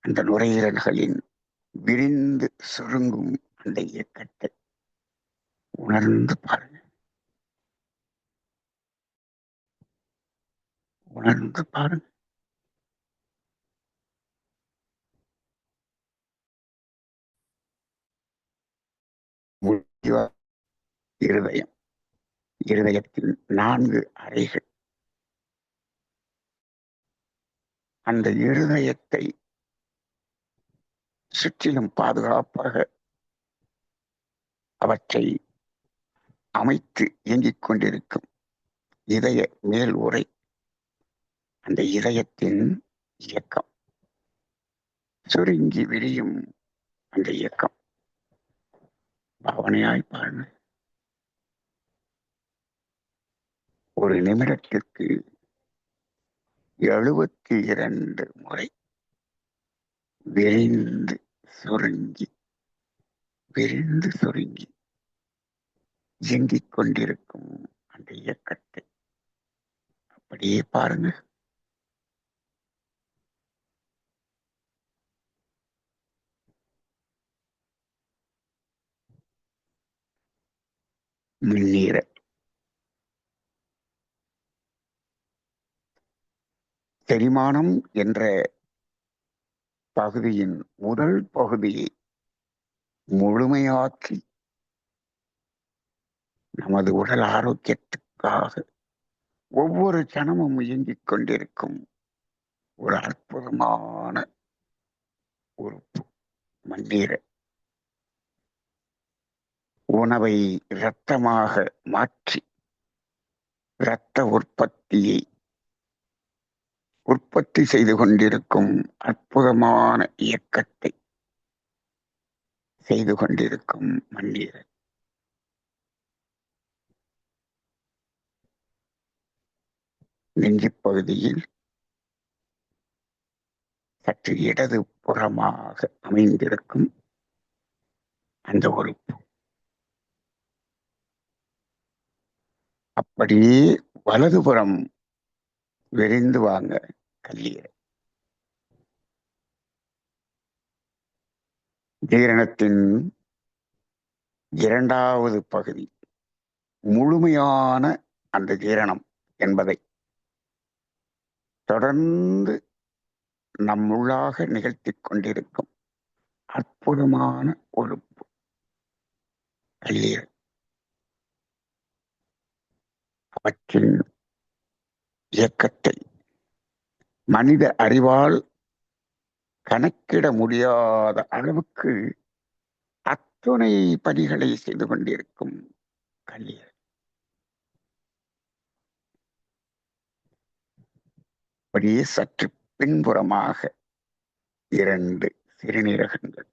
அந்த நுரையீரல்களின் விரிந்து சுருங்கும் அந்த இயக்கத்தை உணர்ந்து பாருங்க. உணர்ந்து பாருங்க. முடிவா இருதயம், இருதயத்தில் 4 அறைகள். அந்த இருதயத்தை சுற்றிலும் பாதுகாப்பாக அவற்றை அமைத்து இயங்கிக் கொண்டிருக்கும் இதய மேல் உறை, அந்த இதயத்தின் இயக்கம், சுருங்கி விரியும் அந்த இயக்கம் பாவனையாய் பாருங்கள். ஒரு நிமிடத்திற்கு 72 முறை விரிந்து சுருங்கி விரிந்து சுருங்கி இயங்கிக் கொண்டிருக்கும் அந்த இயக்கத்தை அப்படியே பாருங்க. முன்னீரல், செரிமானம் என்ற பகுதியின் முதல் பகுதியை முழுமையாக்கி நமது உடல் ஆரோக்கியத்துக்காக ஒவ்வொரு கணமும் இயங்கிக் கொண்டிருக்கும் ஒரு அற்புதமான உறுப்பு மண்ணீரல். உணவை இரத்தமாக மாற்றி இரத்த உற்பத்தியை உற்பத்தி செய்து கொண்டிருக்கும் அற்புதமான இயக்கத்தை செய்து கொண்டிருக்கும் மண்ணீரல். நெஞ்சு பகுதியில் சற்று இடது புறமாக அமைந்திருக்கும் அந்த உறுப்பு அப்படியே வலதுபுறம் விரிந்து வாங்க கல்லீரல். ஜீரணத்தின் 2வது பகுதி, முழுமையான அந்த ஜீரணம் என்பதை தொடர்ந்து நம்முள்ளாக நிகழ்த்திக் கொண்டிருக்கும் அற்புதமான உறுப்பு கல்லீரல். அவற்றின் இயக்கத்தை மனித அறிவால் கணக்கிட முடியாத அளவுக்கு அத்துணை பணிகளை செய்து கொண்டிருக்கும் கல்லீரல். அப்படியே சற்று பின்புறமாக 2 சிறுநீரகங்கள்,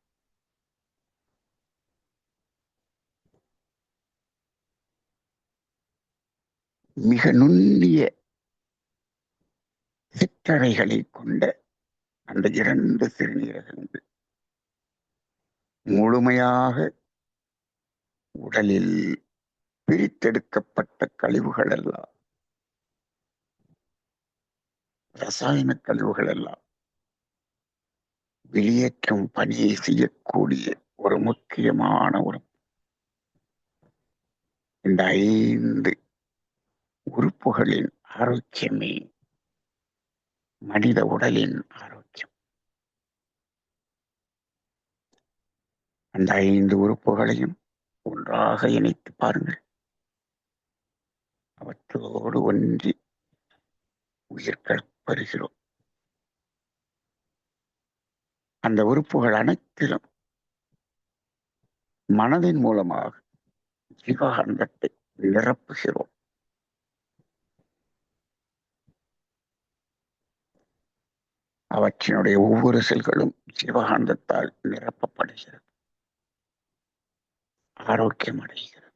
மிக நுண்ணிய சிற்றறைகளை கொண்ட அந்த 2 சிறுநீரகங்கள் முழுமையாக உடலில் பிரித்தெடுக்கப்பட்ட கழிவுகள் எல்லாம், ரசாயன கழிவுகள் எல்லாம் வெளியேற்றும் பணியை செய்யக்கூடிய ஒரு முக்கியமான உறுப்பு. இந்த 5 உறுப்புகளின் ஆரோக்கியமே மனித உடலின் ஆரோக்கியம். அந்த 5 உறுப்புகளையும் ஒன்றாக இணைத்து பாருங்கள். அவற்றோடு ஒன்றி உயிர் கற்ப பெறுகிறோம். அந்த உறுப்புகள் அனைத்திலும் மனதின் மூலமாக ஜீவகாந்தத்தை நிரப்புகிறோம். அவற்றினுடைய ஒவ்வொரு செல்களும் ஜீவகாந்தத்தால் நிரப்பப்படுகிறது, ஆரோக்கியம் அடைகிறது,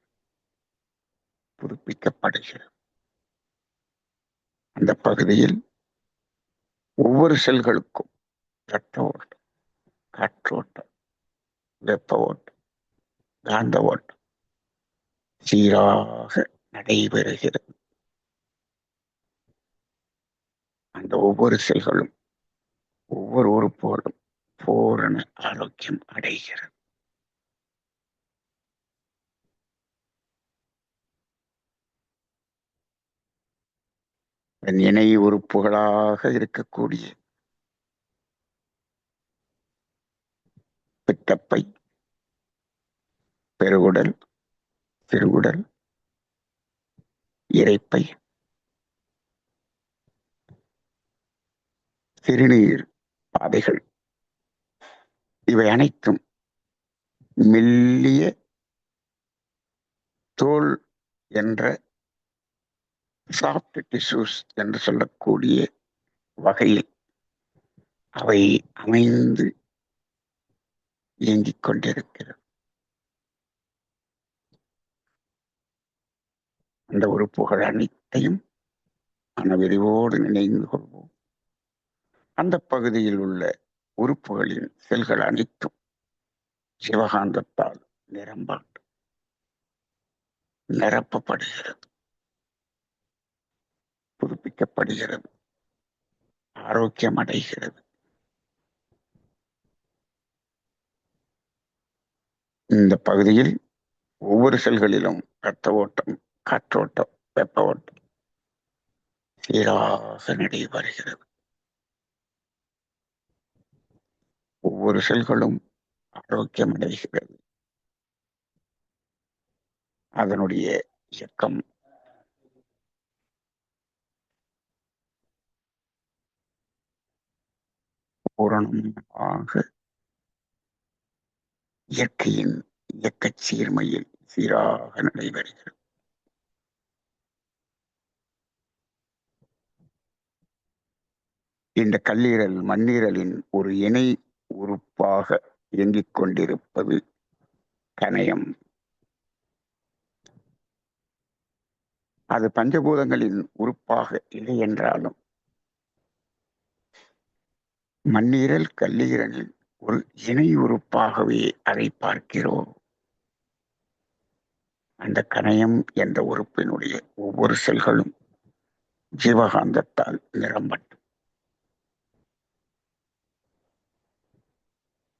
புதுப்பிக்கப்படுகிறது. அந்த பகுதியில் ஒவ்வொரு செல்களுக்கும் இரத்த ஓட்டம், காற்றோட்டம், வெப்ப ஓட்டம், காந்த ஓட்டம் சீராக நடைபெறுகிறது. அந்த ஒவ்வொரு செல்களும் ஒவ்வொரு உறுப்புகளும் பூரண ஆரோக்கியம் அடைகிறது. இணை உறுப்புகளாக இருக்கக்கூடிய பித்தப்பை, பெருகுடல், சிறுகுடல், இரைப்பை, சிறுநீர் பாதைகள் இவை அனைத்தும் மெல்லிய தோல் என்ற சாஃப்ட் டிஷ்யூஸ் என்று சொல்லக்கூடிய வகையில் அவை அமைந்து இயங்கிக் கொண்டிருக்கிறது. அந்த உறுப்புகள் அனைத்தையும் மனவிரிவோடு நினைந்து கொள்வோம். அந்த பகுதியில் உள்ள உறுப்புகளின் செல்கள் அனைத்தும் சிவகாந்தத்தால் நிரப்பப்படுகிறது, புதுப்பிக்கப்படுகிறது, ஆரோக்கியம் அடைகிறது. இந்த பகுதியில் ஒவ்வொரு செல்களிலும் இரத்த ஓட்டம், காற்றோட்டம், வெப்ப ஓட்டம் சீராக நடைபெறுகிறது. ஒவ்வொரு செல்களும் ஆரோக்கியம் அடைகிறது. அதனுடைய இயக்கம் பூரணமாக இயற்கையின் இயக்க சீர்மையில் சீராக நடைபெறுகிறது. இந்த கல்லீரல் மண்ணீரலின் ஒரு இணை உறுப்பாக இயங்கிக் கொண்டிருப்பது கணையம். அது பஞ்சபூதங்களின் உறுப்பாக இல்லை என்றாலும் மண்ணீரல் கல்லீரலில் ஒரு இணை உறுப்பாகவே அதை பார்க்கிறோம். அந்த கணையம் என்ற உறுப்பினுடைய ஒவ்வொரு செல்களும் ஜீவகாந்தத்தால் நிரம்பட்டும்,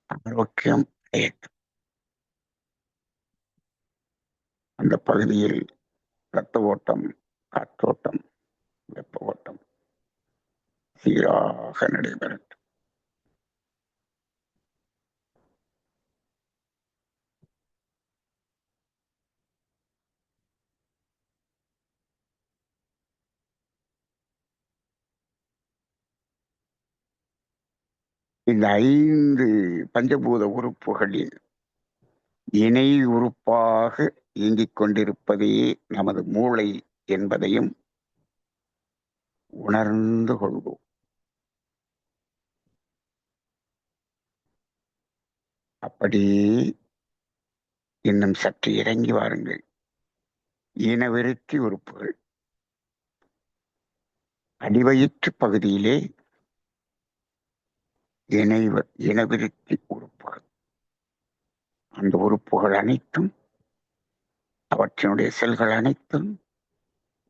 ஆரோக்கியம் அடையட்டும். அந்த பகுதியில் இரத்த ஓட்டம், காற்றோட்டம், வெப்ப ஓட்டம் சீராக நடைபெறட்டும். இந்த 5 பஞ்சபூத உறுப்புகளில் இணை உறுப்பாக இயங்கிக் கொண்டிருப்பதே நமது மூளை என்பதையும் உணர்ந்து கொள்வோம். அப்படியே இன்னும் சற்று இறங்கி வாருங்கள். இனவிருத்தி உறுப்புகள் அடிவயிற்று பகுதியிலே இனவிருத்தி உறுப்புகள், அந்த உறுப்புகள் அனைத்தும் அவற்றினுடைய செல்கள் அனைத்தும்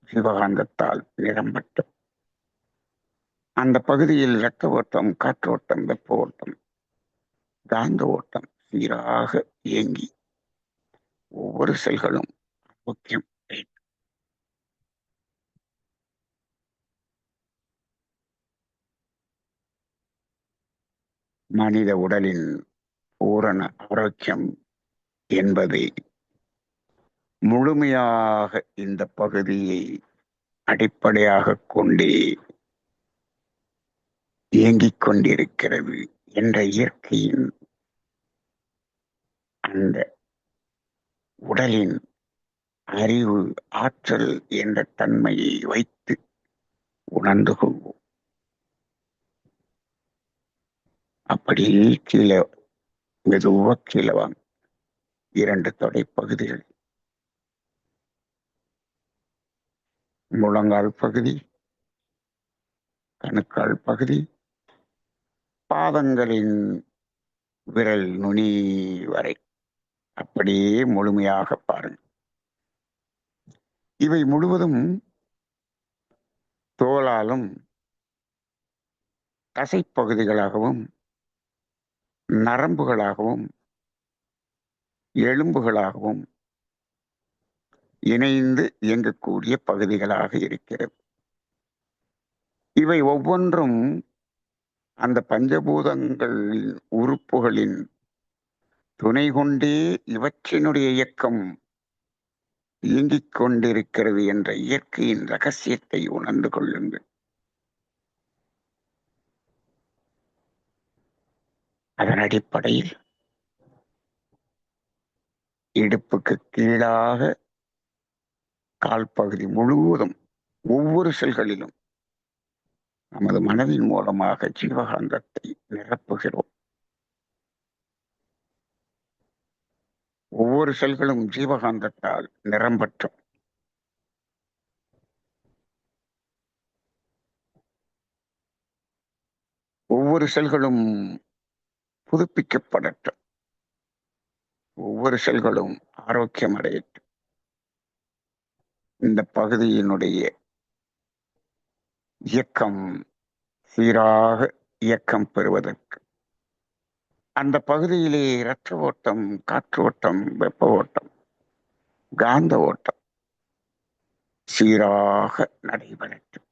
ஜீவகாந்தத்தால் நிரம்பட்டும். அந்த பகுதியில் இரத்த ஓட்டம், காற்றோட்டம், வெப்ப ஓட்டம், காந்த ஓட்டம் சீராக இயங்கி ஒவ்வொரு செல்களும் ஆரோக்கியம். மனித உடலின் பூரண ஆரோக்கியம் என்பதை முழுமையாக இந்த பகுதியை அடிப்படையாக கொண்டே இயங்கிக் கொண்டிருக்கிறது என்ற இயற்கையின் அந்த உடலின் அறிவு ஆற்றல் என்ற தன்மையை வைத்து உணர்ந்து கொள்வோம். அப்படியே கீழே மெதுவா கீழே வாங்க. 2 தொடைப்பகுதிகள், முழங்கால் பகுதி, கணுக்கால் பகுதி, பாதங்களின் விரல் நுனி வரை அப்படியே முழுமையாக பாருங்கள். இவை முழுவதும் தோலாலும் தசைப்பகுதிகளாகவும் நரம்புகளாகவும் எலும்புகளாகவும் இணைந்து இயங்கக்கூடிய பகுதிகளாக இருக்கிறது. இவை ஒவ்வொன்றும் அந்த பஞ்சபூதங்களின் உறுப்புகளின் துணை கொண்டே இவற்றினுடைய இயக்கம் இயங்கிக் கொண்டிருக்கிறது என்ற இயற்கையின் ரகசியத்தை உணர்ந்து கொள்ளுங்கள். அதன் அடிப்படையில் இடுப்புக்கு கீழாக கால் பகுதி முழுவதும் ஒவ்வொரு செல்களிலும் நமது மனதின் மூலமாக ஜீவகாந்தத்தை நிரப்புகிறோம். ஒவ்வொரு செல்களும் ஜீவகாந்தத்தால் நிரம்பற்றும். ஒவ்வொரு செல்களும் புதுப்பிக்கப்படட்டும். ஒவ்வொரு செல்களும் ஆரோக்கியம் அடையட்டும். இந்த பகுதியினுடைய இயக்கம் சீராக இயக்கம் பெறுவதற்கு அந்த பகுதியிலே இரத்த ஓட்டம், காற்று ஓட்டம், வெப்ப ஓட்டம், காந்த ஓட்டம் சீராக நடைபெறட்டும்.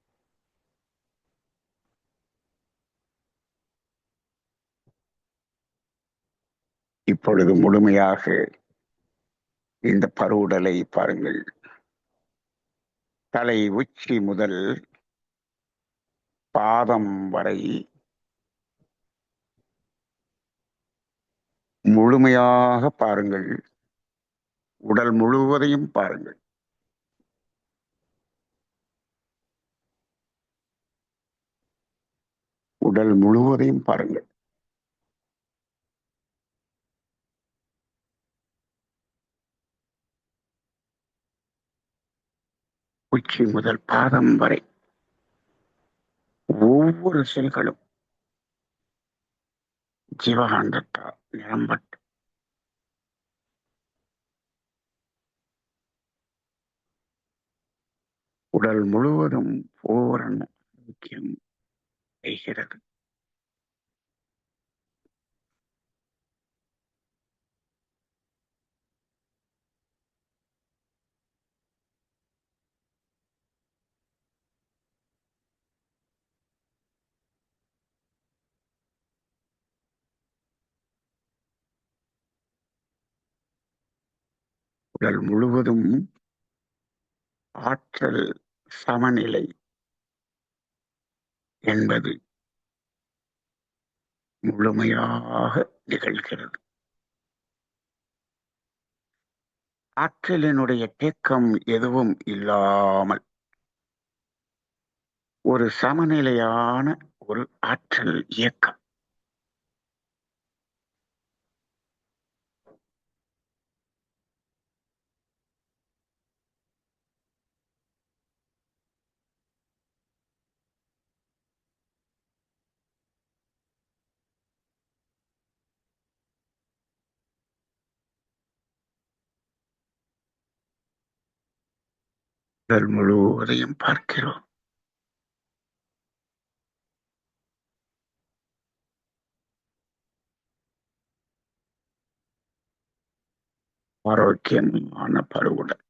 இப்பொழுது முழுமையாக இந்த பருவுடலை பாருங்கள். தலை உச்சி முதல் பாதம் வரை முழுமையாக பாருங்கள். உடல் முழுவதையும் பாருங்கள். உடல் முழுவதையும் பாருங்கள். உச்சி முதல் பாதம் வரை ஒவ்வொரு செல்களும் ஜீவகாந்தத்தால் நிரம்பட்டும். உடல் முழுவதும் பூரண ஆரோக்கியம் செய்கிறது. உடல் முழுவதும் ஆற்றல் சமநிலை என்பது முழுமையாக நிகழ்கிறது. ஆற்றலினுடைய தேக்கம் எதுவும் இல்லாமல் ஒரு சமநிலையான ஒரு ஆற்றல் இயக்கம். உடல் முழுவதையும் பார்க்கிறோம். ஆரோக்கியமான பருவுடல்.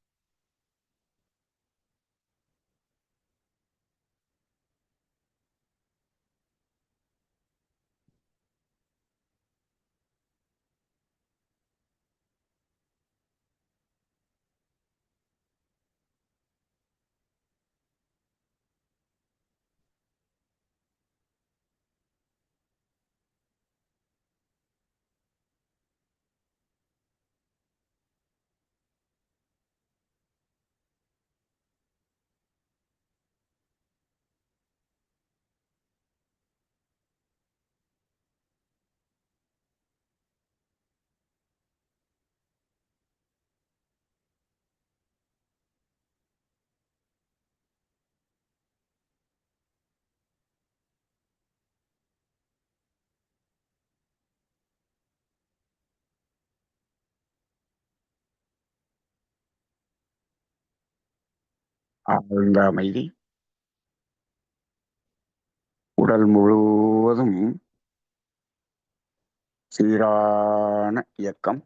ஆழ்ந்த அமைதி. உடல் முழுவதும் சீரான இயக்கம்.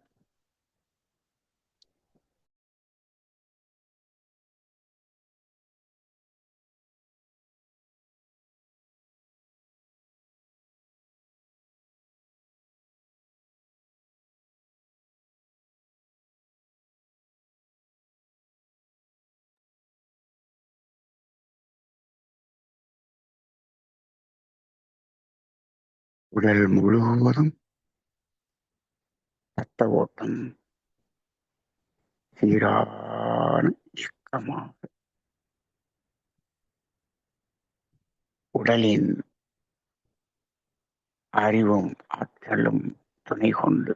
உடல் முழுவதும் ரத்த ஓட்டம் சீரான இயக்கமாக உடலின் அறிவும் ஆற்றலும் துணை கொண்டு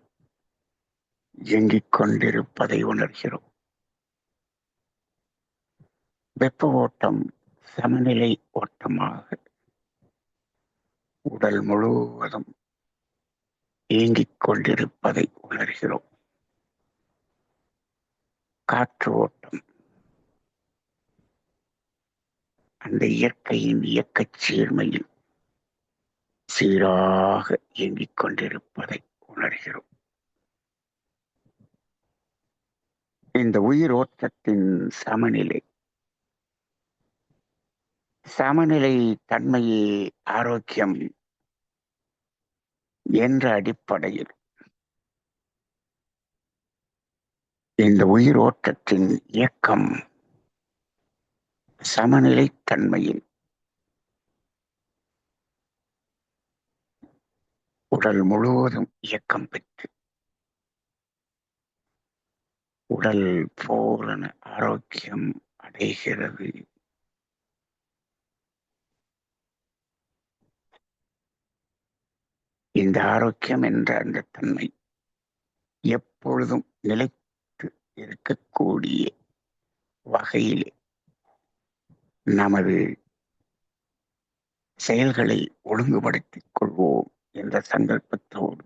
இயங்கிக் கொண்டிருப்பதை உணர்கிறோம். வெப்ப ஓட்டம் சமநிலை ஓட்டமாக உடல் முழுவதும் இயங்கிக் கொண்டிருப்பதை உணர்கிறோம். காற்று ஓட்டம் அந்த இயற்கையின் இயக்கச் சீர்மையில் சீராக இயங்கிக் கொண்டிருப்பதை உணர்கிறோம். இந்த உயிர் ஓட்டத்தின் சமநிலை தன்மையே ஆரோக்கியம் என்ற அடிப்படையில் இந்த உயிர் ஓட்டத்தின் இயக்கம் சமநிலை தன்மையில் உடல் முழுவதும் இயக்கம் பெற்று உடல் பூரண ஆரோக்கியம் அடைகிறது. இந்த ஆரோக்கியம் என்ற அந்த தன்மை எப்பொழுதும் நிலைத்து இருக்கக்கூடிய வகையிலே நமது செயல்களை ஒழுங்குபடுத்திக் கொள்வோம் என்ற சங்கல்பத்தோடு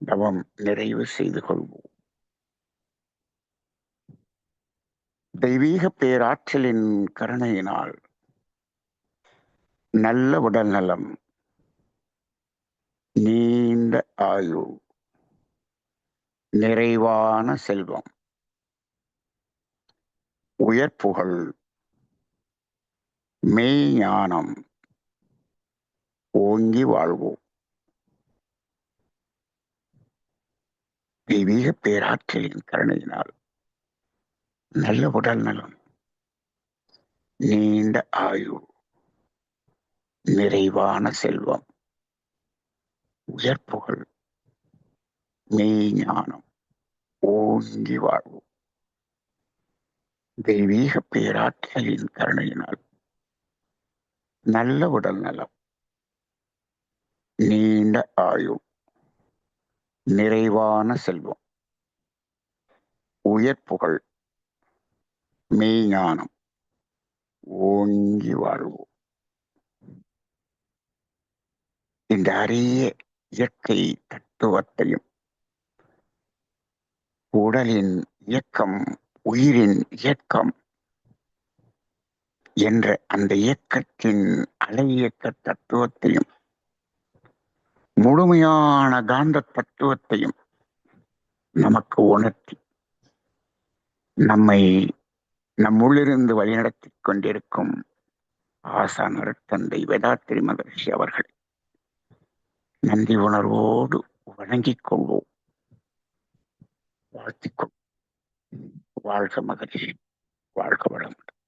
தவம் நிறைவு செய்து கொள்வோம். தெய்வீக பேராற்றலின் கருணையினால் நல்ல உடல் நலம், நீண்ட ஆயுள், நிறைவான செல்வம், உயர் புகழ், மெய்ஞானம் ஓங்கி வாழ்வோம். தெய்வீக பேராற்றலின் கருணையினால் நல்ல உடல் நலம், நீண்ட ஆயுள், நிறைவான செல்வம், உயர் புகழ், மெய்ஞானம் ஓங்கி வாழ்வோம். தெய்வீக பேராற்றலின் கருணையினால் நல்ல உடல் நலம், நீண்ட ஆயுள், நிறைவான செல்வம், உயர் புகழ், மெய்ஞானம் ஓங்கி வாழ்வோம். இந்த அரிய இயற்கை தத்துவத்தையும் உடலின் இயக்கம், உயிரின் இயக்கம் என்ற அந்த இயக்கத்தின் அலை இயக்க தத்துவத்தையும் முழுமையான காந்த தத்துவத்தையும் நமக்கு உணர்த்தி நம்மை நம்முள்ளிருந்து வழிநடத்திக் கொண்டிருக்கும் ஆசான் அருட்தந்தை வேதாத்ரி மகரிஷி அவர்கள் நன்றி உணர்வோடு வணங்கிக் கொள்வோம். வாழ்த்திக் கொள்வோம். வாழ்க மகரிஷி, வாழ்க வளமுடன்.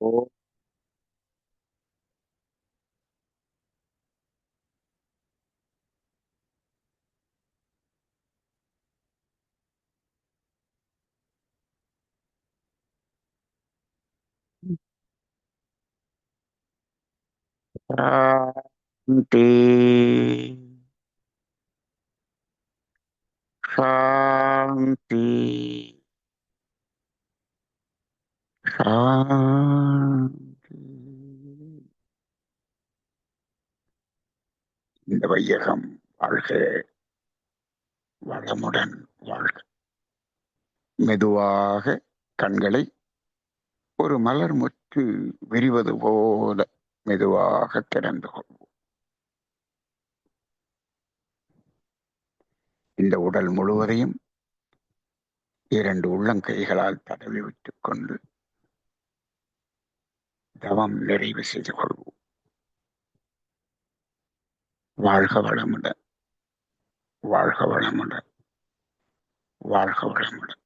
ஓ சாந்தி சாந்தி சாந்தி. இந்த வையகம் வாழ்க, வளமுடன் வாழ்க. மெதுவாக கண்களை ஒரு மலர் முற்று விரிவது போல மெதுவாக திறந்து கொள்வோம். இந்த உடல் முழுவதையும் 2 உள்ளங்கைகளால் தடவி விட்டுக் கொண்டு தவம் நிறைவு செய்து கொள்வோம். வாழ்க வளமுடன், வாழ்க வளமுடன், வாழ்க வளமுடன்.